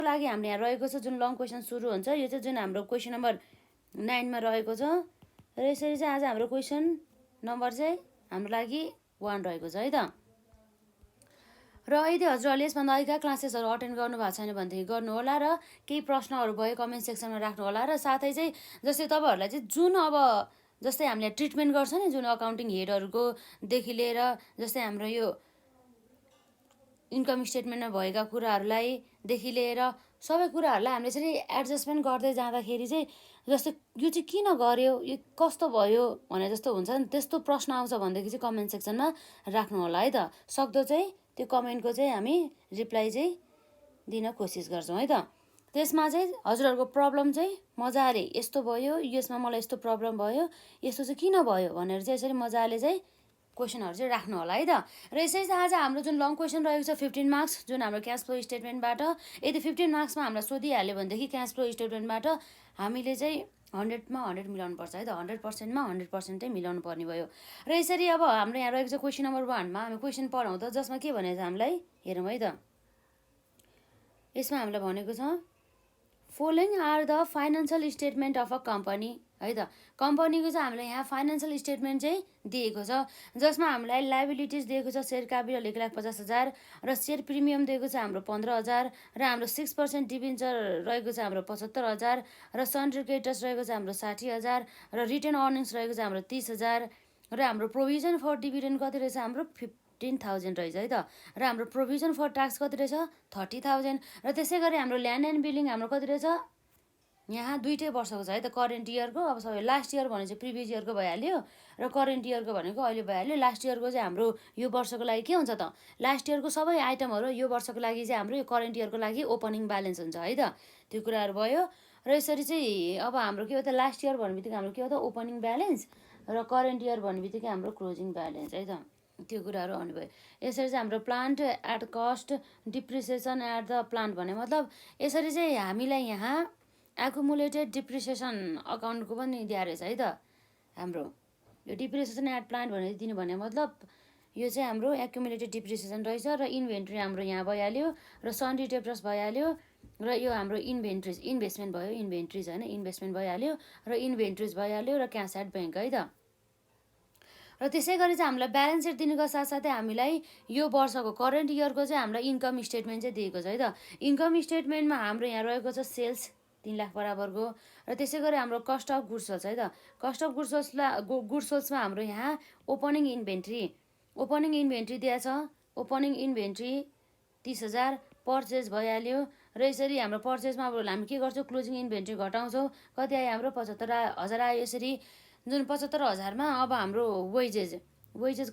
लागि हाम्रो यहाँ रहेको छ जुन लङ क्वेसन सुरु हुन्छ यो चाहिँ जुन हाम्रो क्वेसन नम्बर 9 मा रहेको छ र यसरी चाहिँ आज हाम्रो क्वेसन नम्बर चाहिँ हाम्रो लागि 1 रहेको छ है त। र यदि हजुरहरूले यसभन्दा अगाडिका क्लासेसहरू अटेन्ड गर्नुभएको छैन भनेदेखि गर्नुहोला र केही प्रश्नहरू भयो कमेन्ट सेक्सनमा राख्नुहोला र साथै चाहिँ जस्तै तपाईँहरूलाई चाहिँ जुन अब जस्तै हामीले ट्रिटमेन्ट गर्छ नि जुन अकाउन्टिङ हेडहरूको देखि लिएर जस्तै हाम्रो यो इन्कम स्टेटमेन्टमा भएका कुराहरूलाई देखि लिएर सबै कुराहरूलाई हामीले चाहिँ एडजस्टमेन्ट गर्दै जाँदाखेरि चाहिँ जस्तै यो चाहिँ किन गर्यो यो कस्तो भयो भने जस्तो हुन्छ नि त्यस्तो प्रश्न आउँछ भनेदेखि चाहिँ कमेन्ट सेक्सनमा राख्नु होला है त। सक्दो चाहिँ त्यो कमेन्टको चाहिँ हामी रिप्लाई चाहिँ दिन कोसिस गर्छौँ है त। त्यसमा चाहिँ हजुरहरूको प्रब्लम चाहिँ मजाले यस्तो भयो यसमा मलाई यस्तो प्रब्लम भयो यस्तो चाहिँ किन भयो भनेर चाहिँ यसरी मजाले चाहिँ क्वेसनहरू चाहिँ राख्नु होला है त। र यसरी चाहिँ आज हाम्रो जुन लङ क्वेसन रहेको छ 15 मार्क्स जुन हाम्रो क्यास फ्लो स्टेटमेन्टबाट यदि 15 मार्क्समा हामीलाई सोधिहाल्यो भनेदेखि क्यास फ्लो स्टेटमेन्टबाट हामीले चाहिँ 100 मा 100 मिलाउनु पर्छ है त। 100% मा 100% मिलाउनु पर्ने भयो। र यसरी अब हाम्रो यहाँ रहेको छ क्वेसन नम्बर 1 मा हामी क्वेसन पढाउँदा जसमा के भनेको छ हामीलाई हेरौँ है त। यसमा हामीलाई भनेको छ following are the financial statement of a company है त। कम्पनीको चाहिँ हामीलाई यहाँ फाइनेन्सियल स्टेटमेन्ट चाहिँ दिएको छ जसमा हामीलाई लाइबिलिटिज दिएको छ सेयर क्यापिटल 1,50,000 र सेयर प्रिमियम दिएको छ हाम्रो 15,000 र हाम्रो 6% डिबेन्चर रहेको छ हाम्रो 75,000 र सन्ड्री क्रेडिटर्स रहेको छ हाम्रो 60,000 र रिटेन अर्निङ्स रहेको छ हाम्रो 30,000 र हाम्रो प्रोभिजन फर डिभिडेन्ड कति रहेछ हाम्रो 15,000 रहेछ है त। र हाम्रो प्रोभिजन फर ट्याक्स कति रहेछ 30,000 र त्यसै गरी हाम्रो ल्यान्ड एन्ड बिलिङ हाम्रो कति रहेछ यहाँ 2 वर्षको छ है त। करेन्ट इयरको अब सबै लास्ट इयर भने चाहिँ प्रिभियस इयरको भइहाल्यो र करेन्ट इयरको भनेको अहिले भइहाल्यो। लास्ट इयरको चाहिँ हाम्रो यो वर्षको लागि के हुन्छ त लास्ट इयरको सबै आइटमहरू यो वर्षको लागि चाहिँ हाम्रो यो करेन्ट इयरको लागि ओपनिङ ब्यालेन्स हुन्छ है त। त्यो कुराहरू भयो र यसरी चाहिँ अब हाम्रो के हो त लास्ट इयर भन्ने बित्तिकै हाम्रो के हो त ओपनिङ ब्यालेन्स र करेन्ट इयर भन्ने बित्तिकै हाम्रो क्लोजिङ ब्यालेन्स है त। त्यो कुराहरू आउने भयो। यसरी चाहिँ हाम्रो plant at cost depreciation at the plant भने मतलब यसरी चाहिँ हामीलाई यहाँ एकुमुलेटेड डिप्रिसिएसन अकाउन्टको पनि दिएको रहेछ है त। हाम्रो यो डिप्रिसिएसन एट प्लान्ट भनेर दिनु भने मतलब यो चाहिँ हाम्रो एकुमुलेटेड डिप्रिसिएसन रहेछ र इन्भेन्ट्री हाम्रो यहाँ भइहाल्यो र सन्ड्री डेब्टर्स भइहाल्यो र यो हाम्रो इन्भेस्टमेन्ट भयो इन्भेन्ट्रिज होइन इन्भेस्टमेन्ट भइहाल्यो र इन्भेन्ट्रिज भइहाल्यो र क्यास एट ब्याङ्क है त। र त्यसै गरी चाहिँ हामीलाई ब्यालेन्स सिट दिनुको साथसाथै हामीलाई यो वर्षको करेन्ट इयरको चाहिँ हामीलाई इन्कम स्टेटमेन्ट चाहिँ दिएको छ है त। इन्कम स्टेटमेन्टमा हाम्रो यहाँ रहेको छ सेल्स 3 लाख बराबरको र त्यसै गरी हाम्रो कस्ट अफ गुड्स सोल्स है त। कस्ट अफ गुड्स सोल्समा हाम्रो यहाँ ओपनिङ इन्भेन्ट्री दिएछ। ओपनिङ इन्भेन्ट्री 30,000 पर्चेज भइहाल्यो र यसरी हाम्रो पर्चेजमा अब हामी के गर्छौँ क्लोजिङ इन्भेन्ट्री घटाउँछौँ कति आयो हाम्रो 75,000 आयो। यसरी जुन 75,000 मा अब हाम्रो वेजेज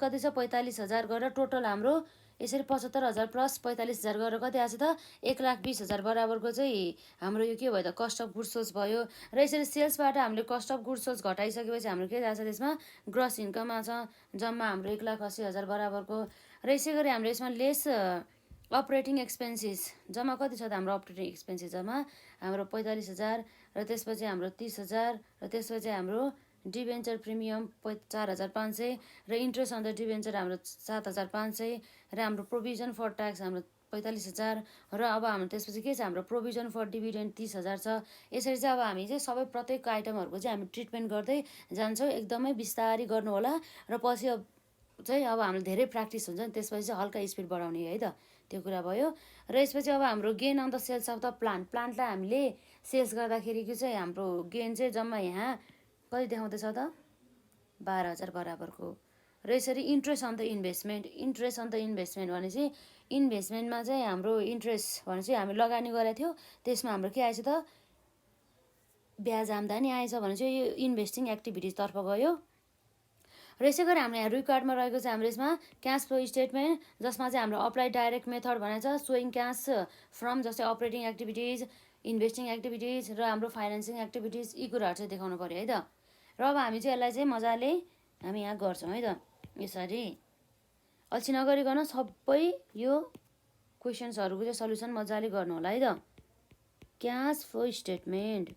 कति छ 45,000 गरेर टोटल हाम्रो यसरी 75,000 प्लस 45,000 गरेर कति आएको छ त 1,20,000 बराबरको चाहिँ हाम्रो यो के भयो त कस्ट अफ गुड्स सोल्स भयो। र यसरी सेल्सबाट हामीले कस्ट अफ गुड्स सोल्स घटाइसकेपछि हाम्रो के आएको छ त्यसमा ग्रस इन्कम आएको छ जम्मा हाम्रो 1,80,000 बराबरको। र यसै गरी हाम्रो यसमा लेस अपरेटिङ एक्सपेन्सेस जम्मा कति छ त हाम्रो अपरेटिङ एक्सपेन्सेस जम्मा हाम्रो 45,000 र त्यसपछि हाम्रो 30,000 र त्यसपछि हाम्रो डिबेन्चर प्रिमियम 4,500 र इन्ट्रेस्ट अन द डिबेन्चर हाम्रो 7,500 र हाम्रो प्रोभिजन फर ट्याक्स हाम्रो 45,000 र अब हाम्रो त्यसपछि के छ हाम्रो प्रोभिजन फर डिभिडेन्ड 30,000 छ। यसरी चाहिँ अब हामी चाहिँ सबै प्रत्येक आइटमहरूको चाहिँ हामी ट्रिटमेन्ट गर्दै जान्छौँ। एकदमै बिस्तारै गर्नु होला र पछि चाहिँ अब हाम्रो धेरै प्र्याक्टिस हुन्छ नि त्यसपछि चाहिँ हल्का स्पिड बढाउने है त। त्यो कुरा भयो र यसपछि अब हाम्रो gain on the sales of the प्लान्टलाई हामीले सेल्स गर्दाखेरिको चाहिँ हाम्रो गेन चाहिँ जम्मा यहाँ कति देखाउँदैछ त 12,000 बराबरको। र यसरी इन्ट्रेस्ट अन द इन्भेस्टमेन्ट भनेपछि इन्भेस्टमेन्टमा चाहिँ हाम्रो इन्ट्रेस्ट भनेपछि हामी लगानी गरेको थियो त्यसमा हाम्रो के आएछ त ब्याज आम्दानी आएछ भने चाहिँ यो इन्भेस्टिङ एक्टिभिटिजतर्फ गयो। र यसै गरी हाम्रो यहाँ रिक्वायर्डमा रहेको छ हाम्रो यसमा क्यास फ्लो स्टेटमेन्ट जसमा चाहिँ हाम्रो अप्लाई डाइरेक्ट मेथड भनेको छ सोइङ क्यास फ्रम जस्तै अपरेटिङ एक्टिभिटिज इन्भेस्टिङ एक्टिभिटिज र हाम्रो फाइनेन्सिङ एक्टिभिटिज यी कुराहरू चाहिँ देखाउनु पर्यो है त। र अब हामी चाहिँ यसलाई चाहिँ मजाले हामी यहाँ गर्छौँ है त। यसरी अल्छी नगरिकन सबै यो क्वेसन्सहरूको चाहिँ सल्युसन मजाले गर्नु होला है त। क्यास फ्लो स्टेटमेन्ट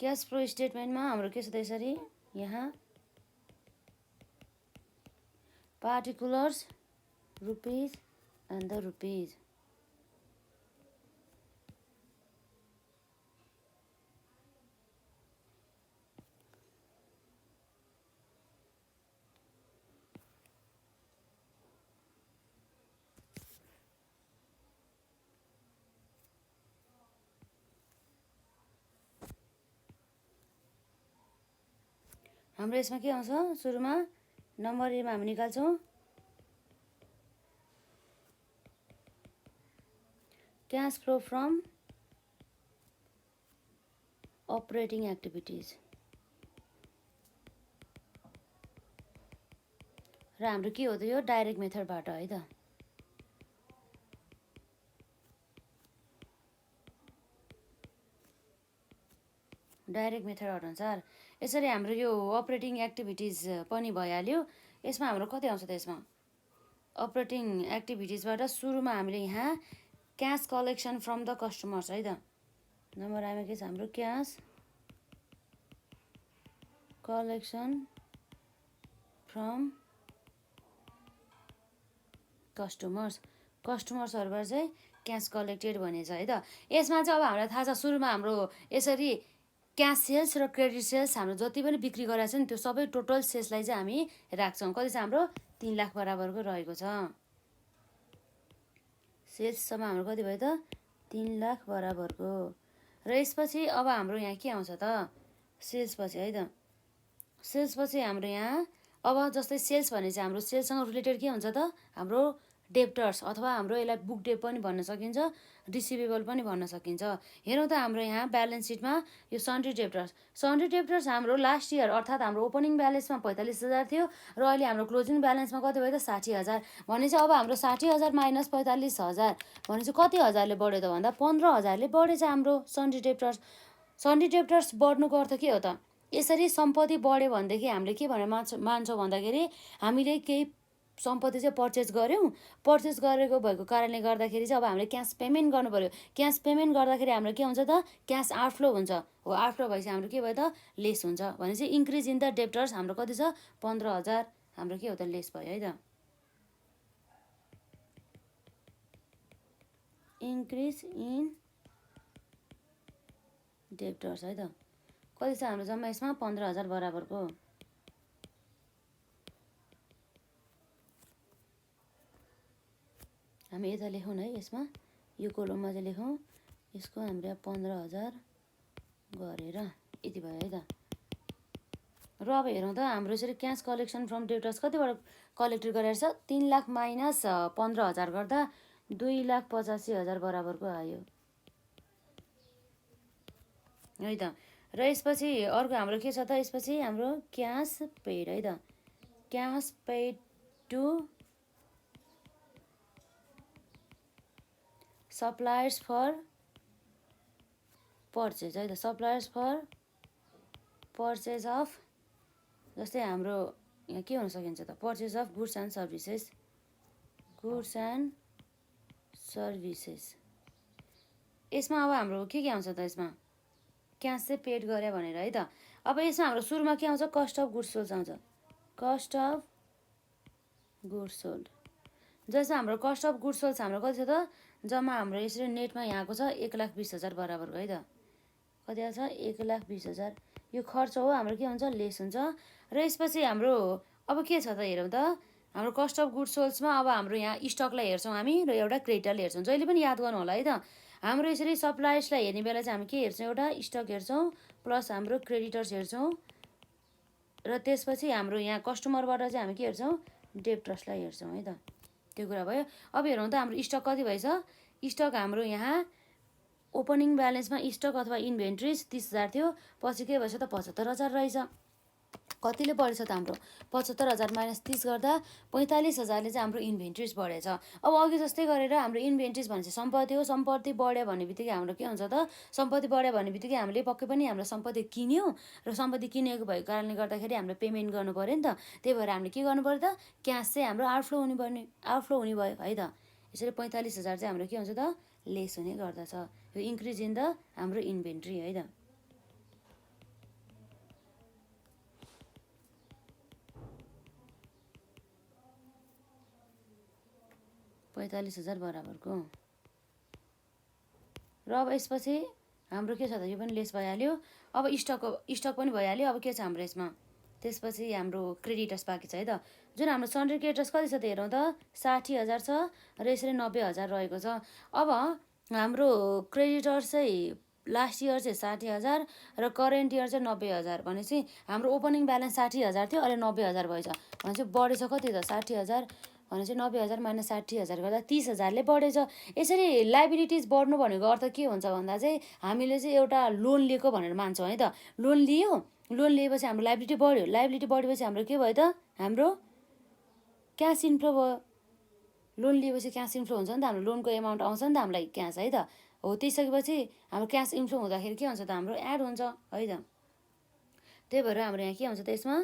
स्टेटमेन्टमा हाम्रो के छ त यसरी यहाँ particulars rupees and the rupees. हाम्रो यसमा के आउँछ सुरुमा नम्बर एमा हामी निकाल्छौँ cash flow from operating activities र हाम्रो के हो त यो डाइरेक्ट मेथडबाट है त। डाइरेक्ट मेथड अनुसार यसरी हाम्रो यो अपरेटिङ एक्टिभिटिज पनि भइहाल्यो। यसमा हाम्रो कति आउँछ त यसमा अपरेटिङ एक्टिभिटिजबाट सुरुमा हामीले यहाँ cash collection from the customers है त। नम्बर आइमा के छ हाम्रो क्यास कलेक्सन फ्रम कस्टमर्सहरूबाट चाहिँ क्यास कलेक्टेड भनेछ है त। यसमा चाहिँ अब हामीलाई थाहा छ सुरुमा हाम्रो यसरी क्यास सेल्स र क्रेडिट सेल्स हाम्रो जति पनि बिक्री गरेको छ नि त्यो सबै टोटल सेल्सलाई चाहिँ हामी राख्छौँ। कति छ हाम्रो 3 लाख बराबरको रहेको छ। सेल्ससम्म हाम्रो कति भयो त 3 लाख बराबरको। र यसपछि अब हाम्रो यहाँ के आउँछ त सेल्सपछि है त। सेल्सपछि हाम्रो यहाँ अब जस्तै सेल्स भने चाहिँ हाम्रो सेल्ससँग रिलेटेड के हुन्छ त हाम्रो डेप्टर्स अथवा हाम्रो यसलाई बुक डेप पनि भन्न सकिन्छ रिसिभेबल पनि भन्न सकिन्छ। हेरौँ त हाम्रो यहाँ ब्यालेन्स सिटमा यो सन्ड्री डेप्टर्स हाम्रो लास्ट इयर अर्थात् हाम्रो ओपनिङ ब्यालेन्समा 45,000 थियो र अहिले हाम्रो क्लोजिङ ब्यालेन्समा कति भयो त 60,000 भने चाहिँ अब हाम्रो 60,000 माइनस 45,000 भने चाहिँ कति हजारले बढ्यो त भन्दा 15,000ले बढेछ हाम्रो सन्ड्री डेप्टर्स बढ्नुको अर्थ के हो त यसरी सम्पत्ति बढ्यो भनेदेखि हामीले के भनेर मान्छौँ भन्दाखेरि हामीले केही सम्पत्ति चाहिँ पर्चेस गरेको भएको कारणले गर्दाखेरि चाहिँ अब हामीले क्यास पेमेन्ट गर्नु पर्यो। क्यास पेमेन्ट गर्दाखेरि हाम्रो के हुन्छ त क्यास आउटफ्लो हुन्छ। हो आउटफ्लो भएपछि हाम्रो के भयो त लेस हुन्छ भने चाहिँ इन्क्रिज इन द डेप्टर्स हाम्रो कति छ 15,000 हाम्रो के हो त लेस भयो है त। इन्क्रिज इन डेप्टर्स है त। कति छ हाम्रो जम्मा यसमा 15,000 बराबरको। हामी यता लेखौँ है यसमा यो कोलममा चाहिँ लेखौँ यसको हाम्रो 15,000 गरेर यति भयो है त। र अब हेरौँ त हाम्रो यसरी क्यास कलेक्सन फ्रम डेप्टर्स कतिबाट कलेक्टेड गरेर छ 3 लाख माइनस 15,000 गर्दा 2,85,000 बराबरको आयो है त। र यसपछि अर्को हाम्रो के छ त यसपछि हाम्रो क्यास पेड है त। Cash paid to suppliers for purchase है त। सप्लायर्स फर पर्चेज अफ जस्तै हाम्रो यहाँ के हुन सकिन्छ त purchase of goods and services. यसमा अब हाम्रो के आउँछ त यसमा क्यास चाहिँ पेड गरे भनेर है त। अब यसमा हाम्रो सुरुमा के आउँछ कस्ट अफ गुड्स सोल्ड आउँछ। कस्ट अफ गुड्स सोल्ड जसमा हाम्रो कस्ट अफ गुड्स सोल्ड हाम्रो कति छ त जम्मा हाम्रो यसरी नेटमा यहाँको छ 1,20,000 बराबरको है त। कति आउँछ 1,20,000 यो खर्च हो हाम्रो के हुन्छ लेस हुन्छ। र यसपछि हाम्रो अब के छ त हेरौँ त हाम्रो कस्ट अफ गुड्स सोल्ड्समा अब हाम्रो यहाँ स्टकलाई हेर्छौँ हामी र एउटा क्रेडिटरले हेर्छौँ। जहिले पनि याद गर्नु होला है त हाम्रो यसरी सप्लायर्सलाई हेर्ने बेला चाहिँ हामी के हेर्छौँ एउटा स्टक हेर्छौँ प्लस हाम्रो क्रेडिटर्स हेर्छौँ र त्यसपछि हाम्रो यहाँ कस्टमरबाट चाहिँ हामी के हेर्छौँ डेप्टर्सलाई हेर्छौँ है त। त्यो कुरा भयो। अब हेरौँ त हाम्रो स्टक कति भएछ स्टक हाम्रो यहाँ ओपनिङ ब्यालेन्समा स्टक अथवा इन्भेन्ट्रिज 30,000 थियो पछि के भएछ त 75,000 रहेछ। कतिले बढेछ त हाम्रो 75,000 माइनस 30 गर्दा 45,000ले चाहिँ हाम्रो इन्भेन्ट्रिज बढेछ। अब अघि जस्तै गरेर हाम्रो इन्भेन्ट्रिज भनेपछि सम्पत्ति हो। सम्पत्ति बढ्यो भन्ने बित्तिकै हाम्रो के हुन्छ त सम्पत्ति बढ्यो भन्ने बित्तिकै हामीले पक्कै पनि हाम्रो सम्पत्ति किन्यौँ र सम्पत्ति किनेको भएको कारणले गर्दाखेरि हामीले पेमेन्ट गर्नु पर्यो नि त। त्यही भएर हामीले के गर्नु पर्यो त क्यास चाहिँ हाम्रो आउटफ्लो हुने भयो है त। यसरी 45,000 चाहिँ हाम्रो के हुन्छ त लेस हुने गर्दछ। यो इन्क्रिज इन द हाम्रो इन्भेन्ट्री है त। 45,000 बराबरको। र अब यसपछि हाम्रो के छ त, यो पनि लेस भइहाल्यो। अब स्टक पनि भइहाल्यो। अब के छ हाम्रो यसमा, त्यसपछि हाम्रो क्रेडिटर्स बाँकी छ है त। जुन हाम्रो सन्ड्री क्रेडिटर्स कति छ त हेरौँ त, 60,000 छ र यसरी 90,000 रहेको छ। अब हाम्रो क्रेडिटर्स चाहिँ लास्ट इयर चाहिँ 60,000 र करेन्ट इयर चाहिँ 90,000 भनेपछि हाम्रो ओपनिङ ब्यालेन्स 60,000 थियो, अहिले 90,000 भएछ भनेपछि बढेछ कति त, 60,000 भनेपछि 90,000 माइनस 60,000 गर्दा 30,000ले बढेछ। यसरी लाइबिलिटिज बढ्नु भनेको अर्थ के हुन्छ भन्दा चाहिँ हामीले चाहिँ एउटा लोन लिएको भनेर मान्छौँ है त। लोन लिएपछि हाम्रो लाइबिलिटी बढ्यो, लाइबिलिटी बढेपछि हाम्रो के भयो त, हाम्रो क्यास इन्फ्लो भयो। लोन लिएपछि क्यास इन्फ्लो हुन्छ नि त, हाम्रो लोनको एमाउन्ट आउँछ नि त हामीलाई क्यास है त। हो त्यसपछि हाम्रो क्यास इन्फ्लो हुँदाखेरि के हुन्छ त, हाम्रो एड हुन्छ है त। त्यही भएर हाम्रो यहाँ के हुन्छ त, यसमा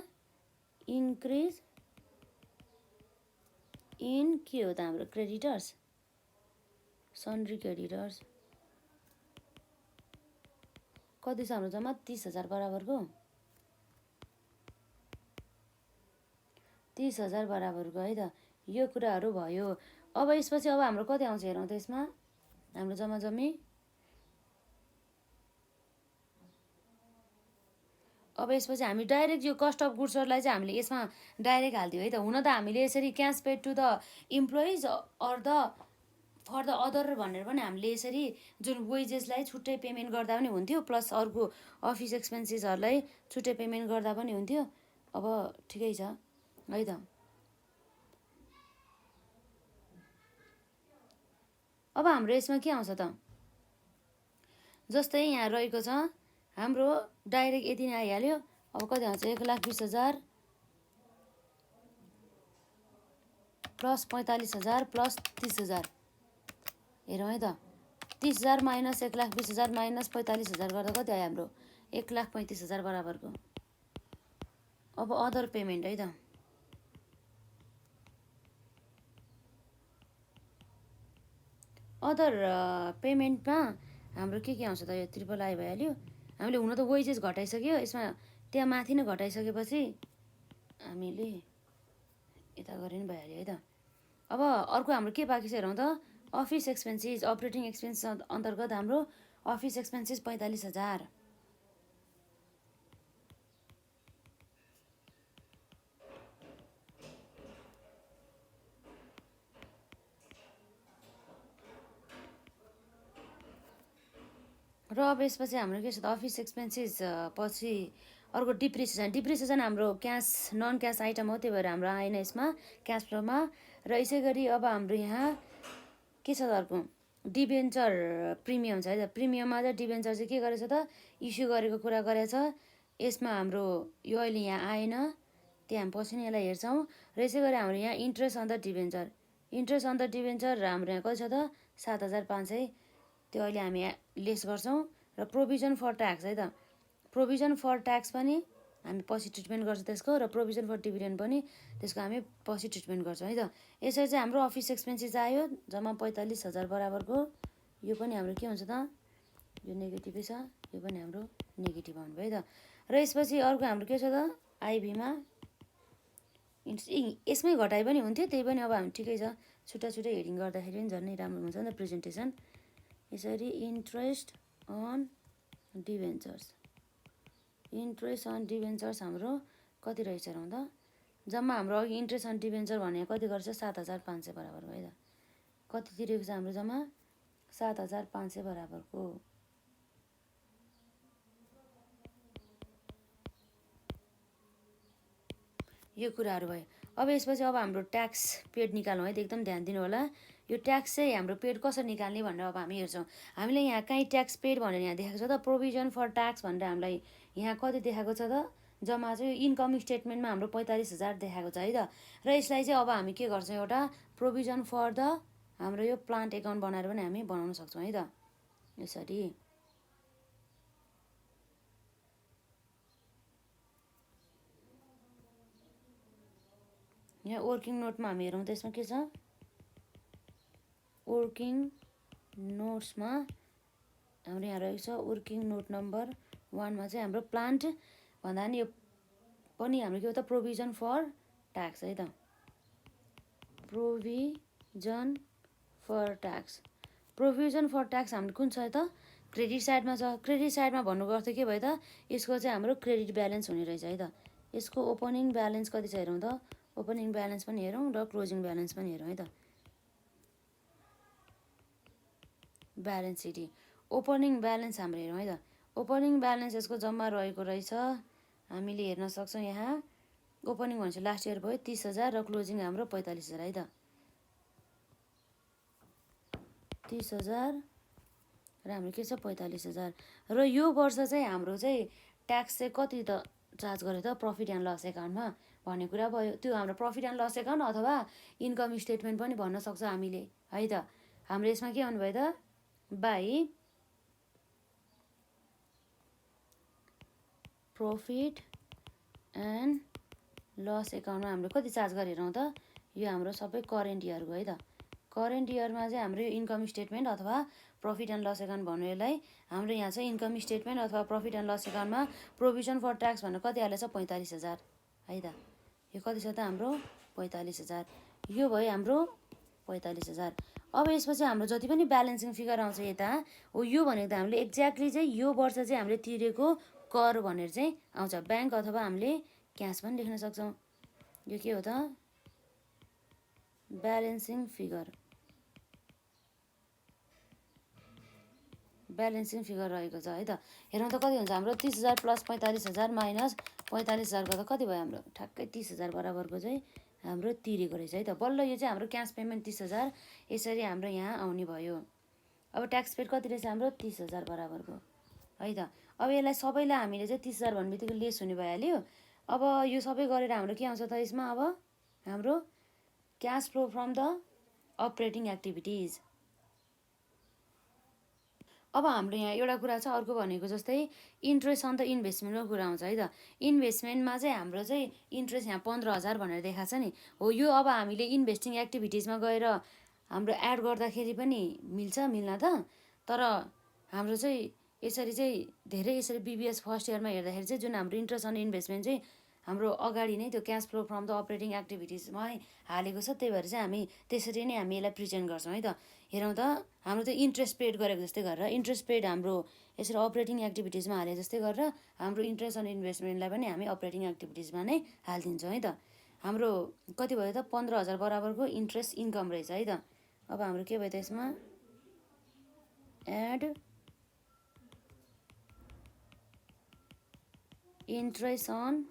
इन्क्रिज इन के हो त हाम्रो क्रेडिटर्स, सन्ड्री क्रेडिटर्स कति छ हाम्रो जम्मा 30,000 बराबरको, 30,000 बराबरको है त। यो कुराहरू भयो। अब यसपछि अब हाम्रो कति आउँछ हेरौँ त, यसमा हाम्रो जम्मा जम्मी अब यसपछि हामी डाइरेक्ट यो कस्ट अफ गुड्सहरूलाई चाहिँ हामीले यसमा डाइरेक्ट हालिदियो है त। हुन त हामीले यसरी cash paid to the employees or the for the other भनेर पनि हामीले यसरी जुन वेजेसलाई छुट्टै पेमेन्ट गर्दा पनि हुन्थ्यो, प्लस अर्को अफिस एक्सपेन्सेसहरूलाई छुट्टै पेमेन्ट गर्दा पनि हुन्थ्यो। अब ठिकै छ है त। अब हाम्रो यसमा के आउँछ त, जस्तै यहाँ रहेको छ हाम्रो डाइरेक्ट यति नै आइहाल्यो। अब कति आउँछ, 1,20,000 प्लस 45,000 प्लस 30,000 हेरौँ है त। 30,000 माइनस 1,20,000 माइनस 45,000 गर्दा कति आयो हाम्रो, 1,35,000 बराबरको। अब अदर पेमेन्ट है त, अदर पेमेन्टमा हाम्रो के आउँछ त, यो ट्रिपल आई भइहाल्यो। हामीले हुन त वेजेस घटाइसक्यो यसमा, त्यहाँ माथि नै घटाइसकेपछि हामीले यता गरे नि भइहाल्यो है त। अब अर्को हाम्रो के बाँकी छ हेरौँ त, अफिस एक्सपेन्सेस, अपरेटिङ एक्सपेन्सेस अन्तर्गत हाम्रो अफिस एक्सपेन्सेस 45,000। र अब यसपछि हाम्रो के छ त, अफिस एक्सपेन्सेस पछि अर्को डिप्रिसिएसन हाम्रो क्यास नन क्यास आइटम हो, त्यही भएर हाम्रो आएन यसमा क्यास फ्लोमा। र यसै गरी अब हाम्रो यहाँ के छ त, अर्को डिबेन्चर प्रिमियम छ है त। प्रिमियममा चाहिँ डिबेन्चर चाहिँ के गरेछ त, इस्यु गरेको कुरा गरेछ। यसमा हाम्रो यो अहिले यहाँ आएन, त्यहाँ हामी पछि नै यसलाई हेर्छौँ। र यसै गरी हाम्रो यहाँ interest on the debenture, interest on the debenture हाम्रो यहाँ कति छ त, 7,500, त्यो अहिले हामी लेस गर्छौँ। र प्रोभिजन फर ट्याक्स है त, प्रोभिजन फर ट्याक्स पनि हामी पछि ट्रिटमेन्ट गर्छौँ त्यसको, र प्रोभिजन फर डिभिडेन्ड पनि त्यसको हामी पछि ट्रिटमेन्ट गर्छौँ है त। यसरी चाहिँ हाम्रो अफिस एक्सपेन्सेस आयो जम्मा 45,000 बराबरको। यो पनि हाम्रो के हुन्छ त, यो नेगेटिभै छ, यो पनि हाम्रो नेगेटिभ आउनु भयो है त। र यसपछि अर्को हाम्रो के छ त, आइभीमा यसमै घटाइ पनि हुन्थ्यो, त्यही पनि अब हामी ठिकै छ, छुट्टा छुट्टै हेडिङ गर्दाखेरि पनि झन् राम्रो हुन्छ नि त प्रेजेन्टेसन। यसरी interest on debentures, interest on debentures हाम्रो कति रहेछ हेरौँ त, जम्मा हाम्रो अघि इन्ट्रेस्ट अन डिभेन्चर भने कति गर्छ, 7,500 बराबर भयो त। कति तिरेको छ हाम्रो जम्मा, 7,500 बराबरको। यो कुराहरू भयो। अब यसपछि अब हाम्रो ट्याक्स पेड निकाल्नु है त, एकदम ध्यान दिनु होला। यो ट्याक्स चाहिँ हाम्रो पेड कसरी निकाल्ने भनेर अब हामी हेर्छौँ। हामीले यहाँ कहीँ ट्याक्स पेड भनेर यहाँ देखाएको छ त, प्रोभिजन फर ट्याक्स भनेर हामीलाई यहाँ कति देखाएको छ त, जम्मा चाहिँ इन्कम स्टेटमेन्टमा हाम्रो 45,000 देखाएको छ है त। र यसलाई चाहिँ अब हामी के गर्छौँ, एउटा प्रोभिजन फर द हाम्रो यो प्लान्ट एकाउन्ट बनाएर पनि हामी बनाउन सक्छौँ है त। यसरी यहाँ वर्किङ नोटमा हामी हेरौँ त, यसमा के छ, वर्किङ नोट्समा हाम्रो यहाँ रहेको छ वर्किङ नोट नम्बर 1मा चाहिँ हाम्रो प्लान्ट भन्दा नि यो पनि हाम्रो के हो त, प्रोभिजन फर ट्याक्स है त, provision for tax provision for tax हाम्रो कुन छ त क्रेडिट साइडमा छ। क्रेडिट साइडमा भन्नुको अर्थ के भयो त यसको चाहिँ हाम्रो क्रेडिट ब्यालेन्स हुने रहेछ है त। यसको ओपनिङ ब्यालेन्स कति छ हेरौँ त। ओपनिङ ब्यालेन्स पनि हेरौँ र क्लोजिङ ब्यालेन्स पनि हेरौँ है त। ब्यालेन्स सिटी ओपनिङ ब्यालेन्स हाम्रो हेरौँ है त। ओपनिङ ब्यालेन्स यसको जम्मा रहेको रहेछ हामीले हेर्न सक्छौँ यहाँ। ओपनिङ भनेपछि लास्ट इयर भयो 30,000 र क्लोजिङ हाम्रो 45,000 है त। 30,000 र हाम्रो के छ 45,000 र यो वर्ष चाहिँ हाम्रो चाहिँ ट्याक्स चाहिँ कति त चार्ज गर्यो त प्रफिट एन्ड लस एकाउन्टमा भन्ने कुरा भयो। त्यो हाम्रो प्रफिट एन्ड लस एकाउन्ट अथवा इन्कम स्टेटमेन्ट पनि भन्न सक्छ हामीले है त। हाम्रो यसमा के भन्नुभयो त बाई प्रफिट एन्ड लस एकाउन्टमा हाम्रो कति चार्ज गरेर त यो हाम्रो सबै करेन्ट इयरको है त। करेन्ट इयरमा चाहिँ हाम्रो इन्कम स्टेटमेन्ट अथवा प्रफिट एन्ड लस एकाउन्ट भन्नु यसलाई। हाम्रो यहाँ चाहिँ इन्कम स्टेटमेन्ट अथवा प्रफिट एन्ड लस एकाउन्टमा प्रोभिजन फर ट्याक्स भनेर कति हालेछ 45,000 है त। यो कति छ त हाम्रो 45,000। यो भयो हाम्रो 45,000। अब यसपछि हाम्रो जति पनि ब्यालेन्सिङ फिगर आउँछ यता हो यो भनेको त हामीले एक्ज्याक्टली चाहिँ यो वर्ष चाहिँ हामीले तिरेको कर भनेर चाहिँ आउँछ। ब्याङ्क अथवा हामीले क्यास पनि लेख्न सक्छौँ। यो के हो त ब्यालेन्सिङ फिगर। ब्यालेन्सिङ फिगर रहेको छ है त। हेरौँ त कति हुन्छ हाम्रो 30,000 प्लस 45,000 माइनस 45,000 गर्दा कति भयो हाम्रो ठ्याक्कै 30,000 बराबरको चाहिँ हाम्रो तिरेको रहेछ है त। बल्ल यो चाहिँ हाम्रो क्यास पेमेन्ट 30,000 यसरी हाम्रो यहाँ आउने भयो। अब ट्याक्स पेड कति रहेछ हाम्रो 30,000 बराबरको है त। अब यसलाई सबैलाई हामीले चाहिँ 30,000 भन्ने बित्तिकै लेस हुने भइहाल्यो। अब यो सबै गरेर हाम्रो के आउँछ त यसमा अब हाम्रो cash flow from the operating activities. अब हाम्रो यहाँ एउटा कुरा छ अर्को भनेको जस्तै इन्ट्रेस्ट अन द इन्भेस्टमेन्टको कुरा आउँछ है त। इन्भेस्टमेन्टमा चाहिँ हाम्रो चाहिँ इन्ट्रेस्ट यहाँ 15,000 भनेर देखाएको छ नि हो। यो अब हामीले इन्भेस्टिङ एक्टिभिटिजमा गएर हाम्रो एड गर्दाखेरि पनि मिल्छ मिल्न त। तर हाम्रो चाहिँ यसरी चाहिँ धेरै यसरी बिबिएस फर्स्ट इयरमा हेर्दाखेरि चाहिँ जुन हाम्रो इन्ट्रेस्ट अन इन्भेस्टमेन्ट चाहिँ हाम्रो अगाडि नै त्यो cash flow from the operating एक्टिभिटिजमै हालेको छ। त्यही भएर चाहिँ हामी त्यसरी नै हामी यसलाई प्रेजेन्ट गर्छौँ है त। हेरौँ त हाम्रो त इन्ट्रेस्ट पेड गरेको जस्तै गरेर इन्ट्रेस्ट पेड हाम्रो यसरी अपरेटिङ एक्टिभिटिजमा हाले जस्तै गरेर हाम्रो इन्ट्रेस्ट अन इन्भेस्टमेन्टलाई पनि हामी अपरेटिङ एक्टिभिटिजमा नै हालिदिन्छौँ है त। हाम्रो कति भयो त 15,000 बराबरको इन्ट्रेस्ट इन्कम रहेछ है त। अब हाम्रो के भयो त यसमा एड इन्ट्रेस्ट अन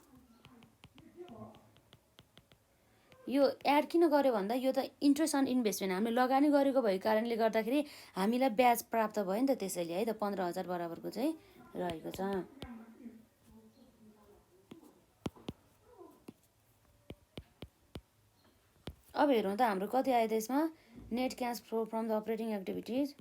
यो एड किन गर्यो भन्दा यो त इन्ट्रेस्ट अन इन्भेस्टमेन्ट हामीले लगानी गरेको भएको कारणले गर्दाखेरि हामीलाई ब्याज प्राप्त भयो नि त त्यसैले है त 15,000 बराबरको चाहिँ रहेको छ। अब हेरौँ त हाम्रो कति आयो त यसमा net cash flow from the operating activities.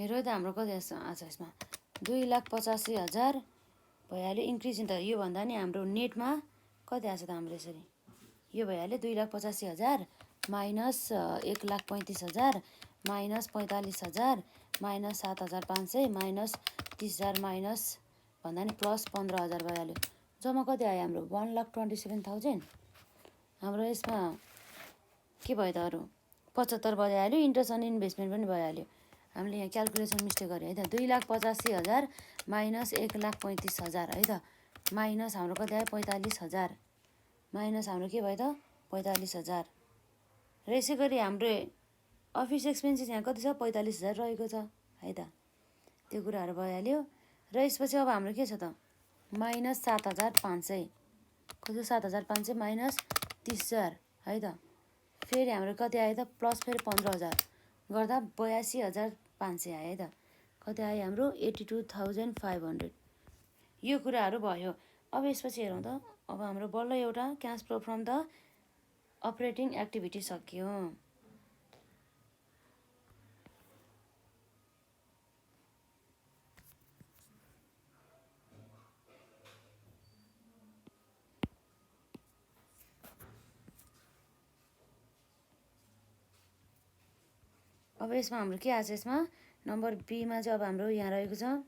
हेर त हाम्रो कति आज यसमा 2,85,000 भइहाल्यो इन्क्रिज नि त। योभन्दा नि हाम्रो नेटमा कति आएको छ त हाम्रो यसरी यो भइहाल्यो 2,85,000 minus 1,35,000 minus 45,000 minus 7,500 minus 30,000 minus भन्दा नि प्लस 15,000 भइहाल्यो। जम्मा कति आयो हाम्रो 1,27,000। हाम्रो यसमा के भयो त अरू 75 भइहाल्यो। इन्ट्रेस्ट अन इन्भेस्टमेन्ट पनि भइहाल्यो। हामीले यहाँ क्यालकुलेसन मिस्टेक गऱ्यो है त। 2,85,000 माइनस 1,35,000 है त माइनस हाम्रो कति आयो 45,000 माइनस हाम्रो के भयो त 45,000 र यसै गरी हाम्रो अफिस एक्सपेन्सेस यहाँ कति छ 45,000 रहेको छ है त। त्यो कुराहरू भइहाल्यो। र यसपछि अब हाम्रो के छ त माइनस 7,500 कति 7,500 माइनस 30,000 है त। फेरि हाम्रो कति आयो त प्लस फेरि 15,000 गर्दा 82,500 आयो है त। कति आयो हाम्रो 82,500 यो कुराहरू भयो। अब यसपछि हेरौँ त अब हाम्रो बल्ल एउटा cash flow from the operating activity सक्यो। अब यसमा हाम्रो के आएको छ, यसमा नम्बर बीमा चाहिँ अब हाम्रो यहाँ रहेको छ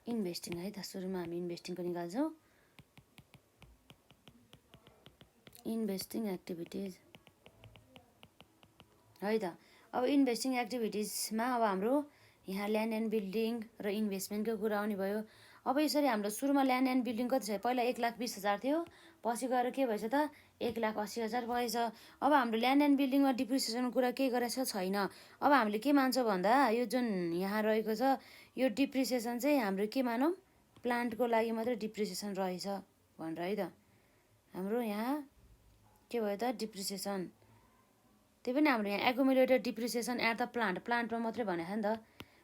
इन्भेस्टिङ है त। सुरुमा हामी इन्भेस्टिङको निकाल्छौँ, इन्भेस्टिङ एक्टिभिटिज है त। अब इन्भेस्टिङ एक्टिभिटिजमा अब हाम्रो यहाँ ल्यान्ड एन्ड बिल्डिङ र इन्भेस्टमेन्टको कुरा आउने भयो। अब यसरी हाम्रो सुरुमा ल्यान्ड एन्ड बिल्डिङ कति छ, पहिला 1,20,000 थियो, पछि गएर के भएछ त 1,80,000 भएछ। अब हाम्रो ल्यान्ड एन्ड बिल्डिङमा डिप्रिसिएसनको कुरा केही गरेको छैन। अब हामीले के मान्छौँ भन्दा यो जुन यहाँ रहेको छ यो डिप्रिसिएसन चाहिँ हाम्रो के मानौँ, प्लान्टको लागि मात्रै डिप्रिसिएसन रहेछ भनेर है त। हाम्रो यहाँ के भयो त डिप्रिसिएसन, त्यही पनि हाम्रो यहाँ एकुमुलेटेड डिप्रिसिएसन एट द प्लान्टमा मात्रै भनेको नि त।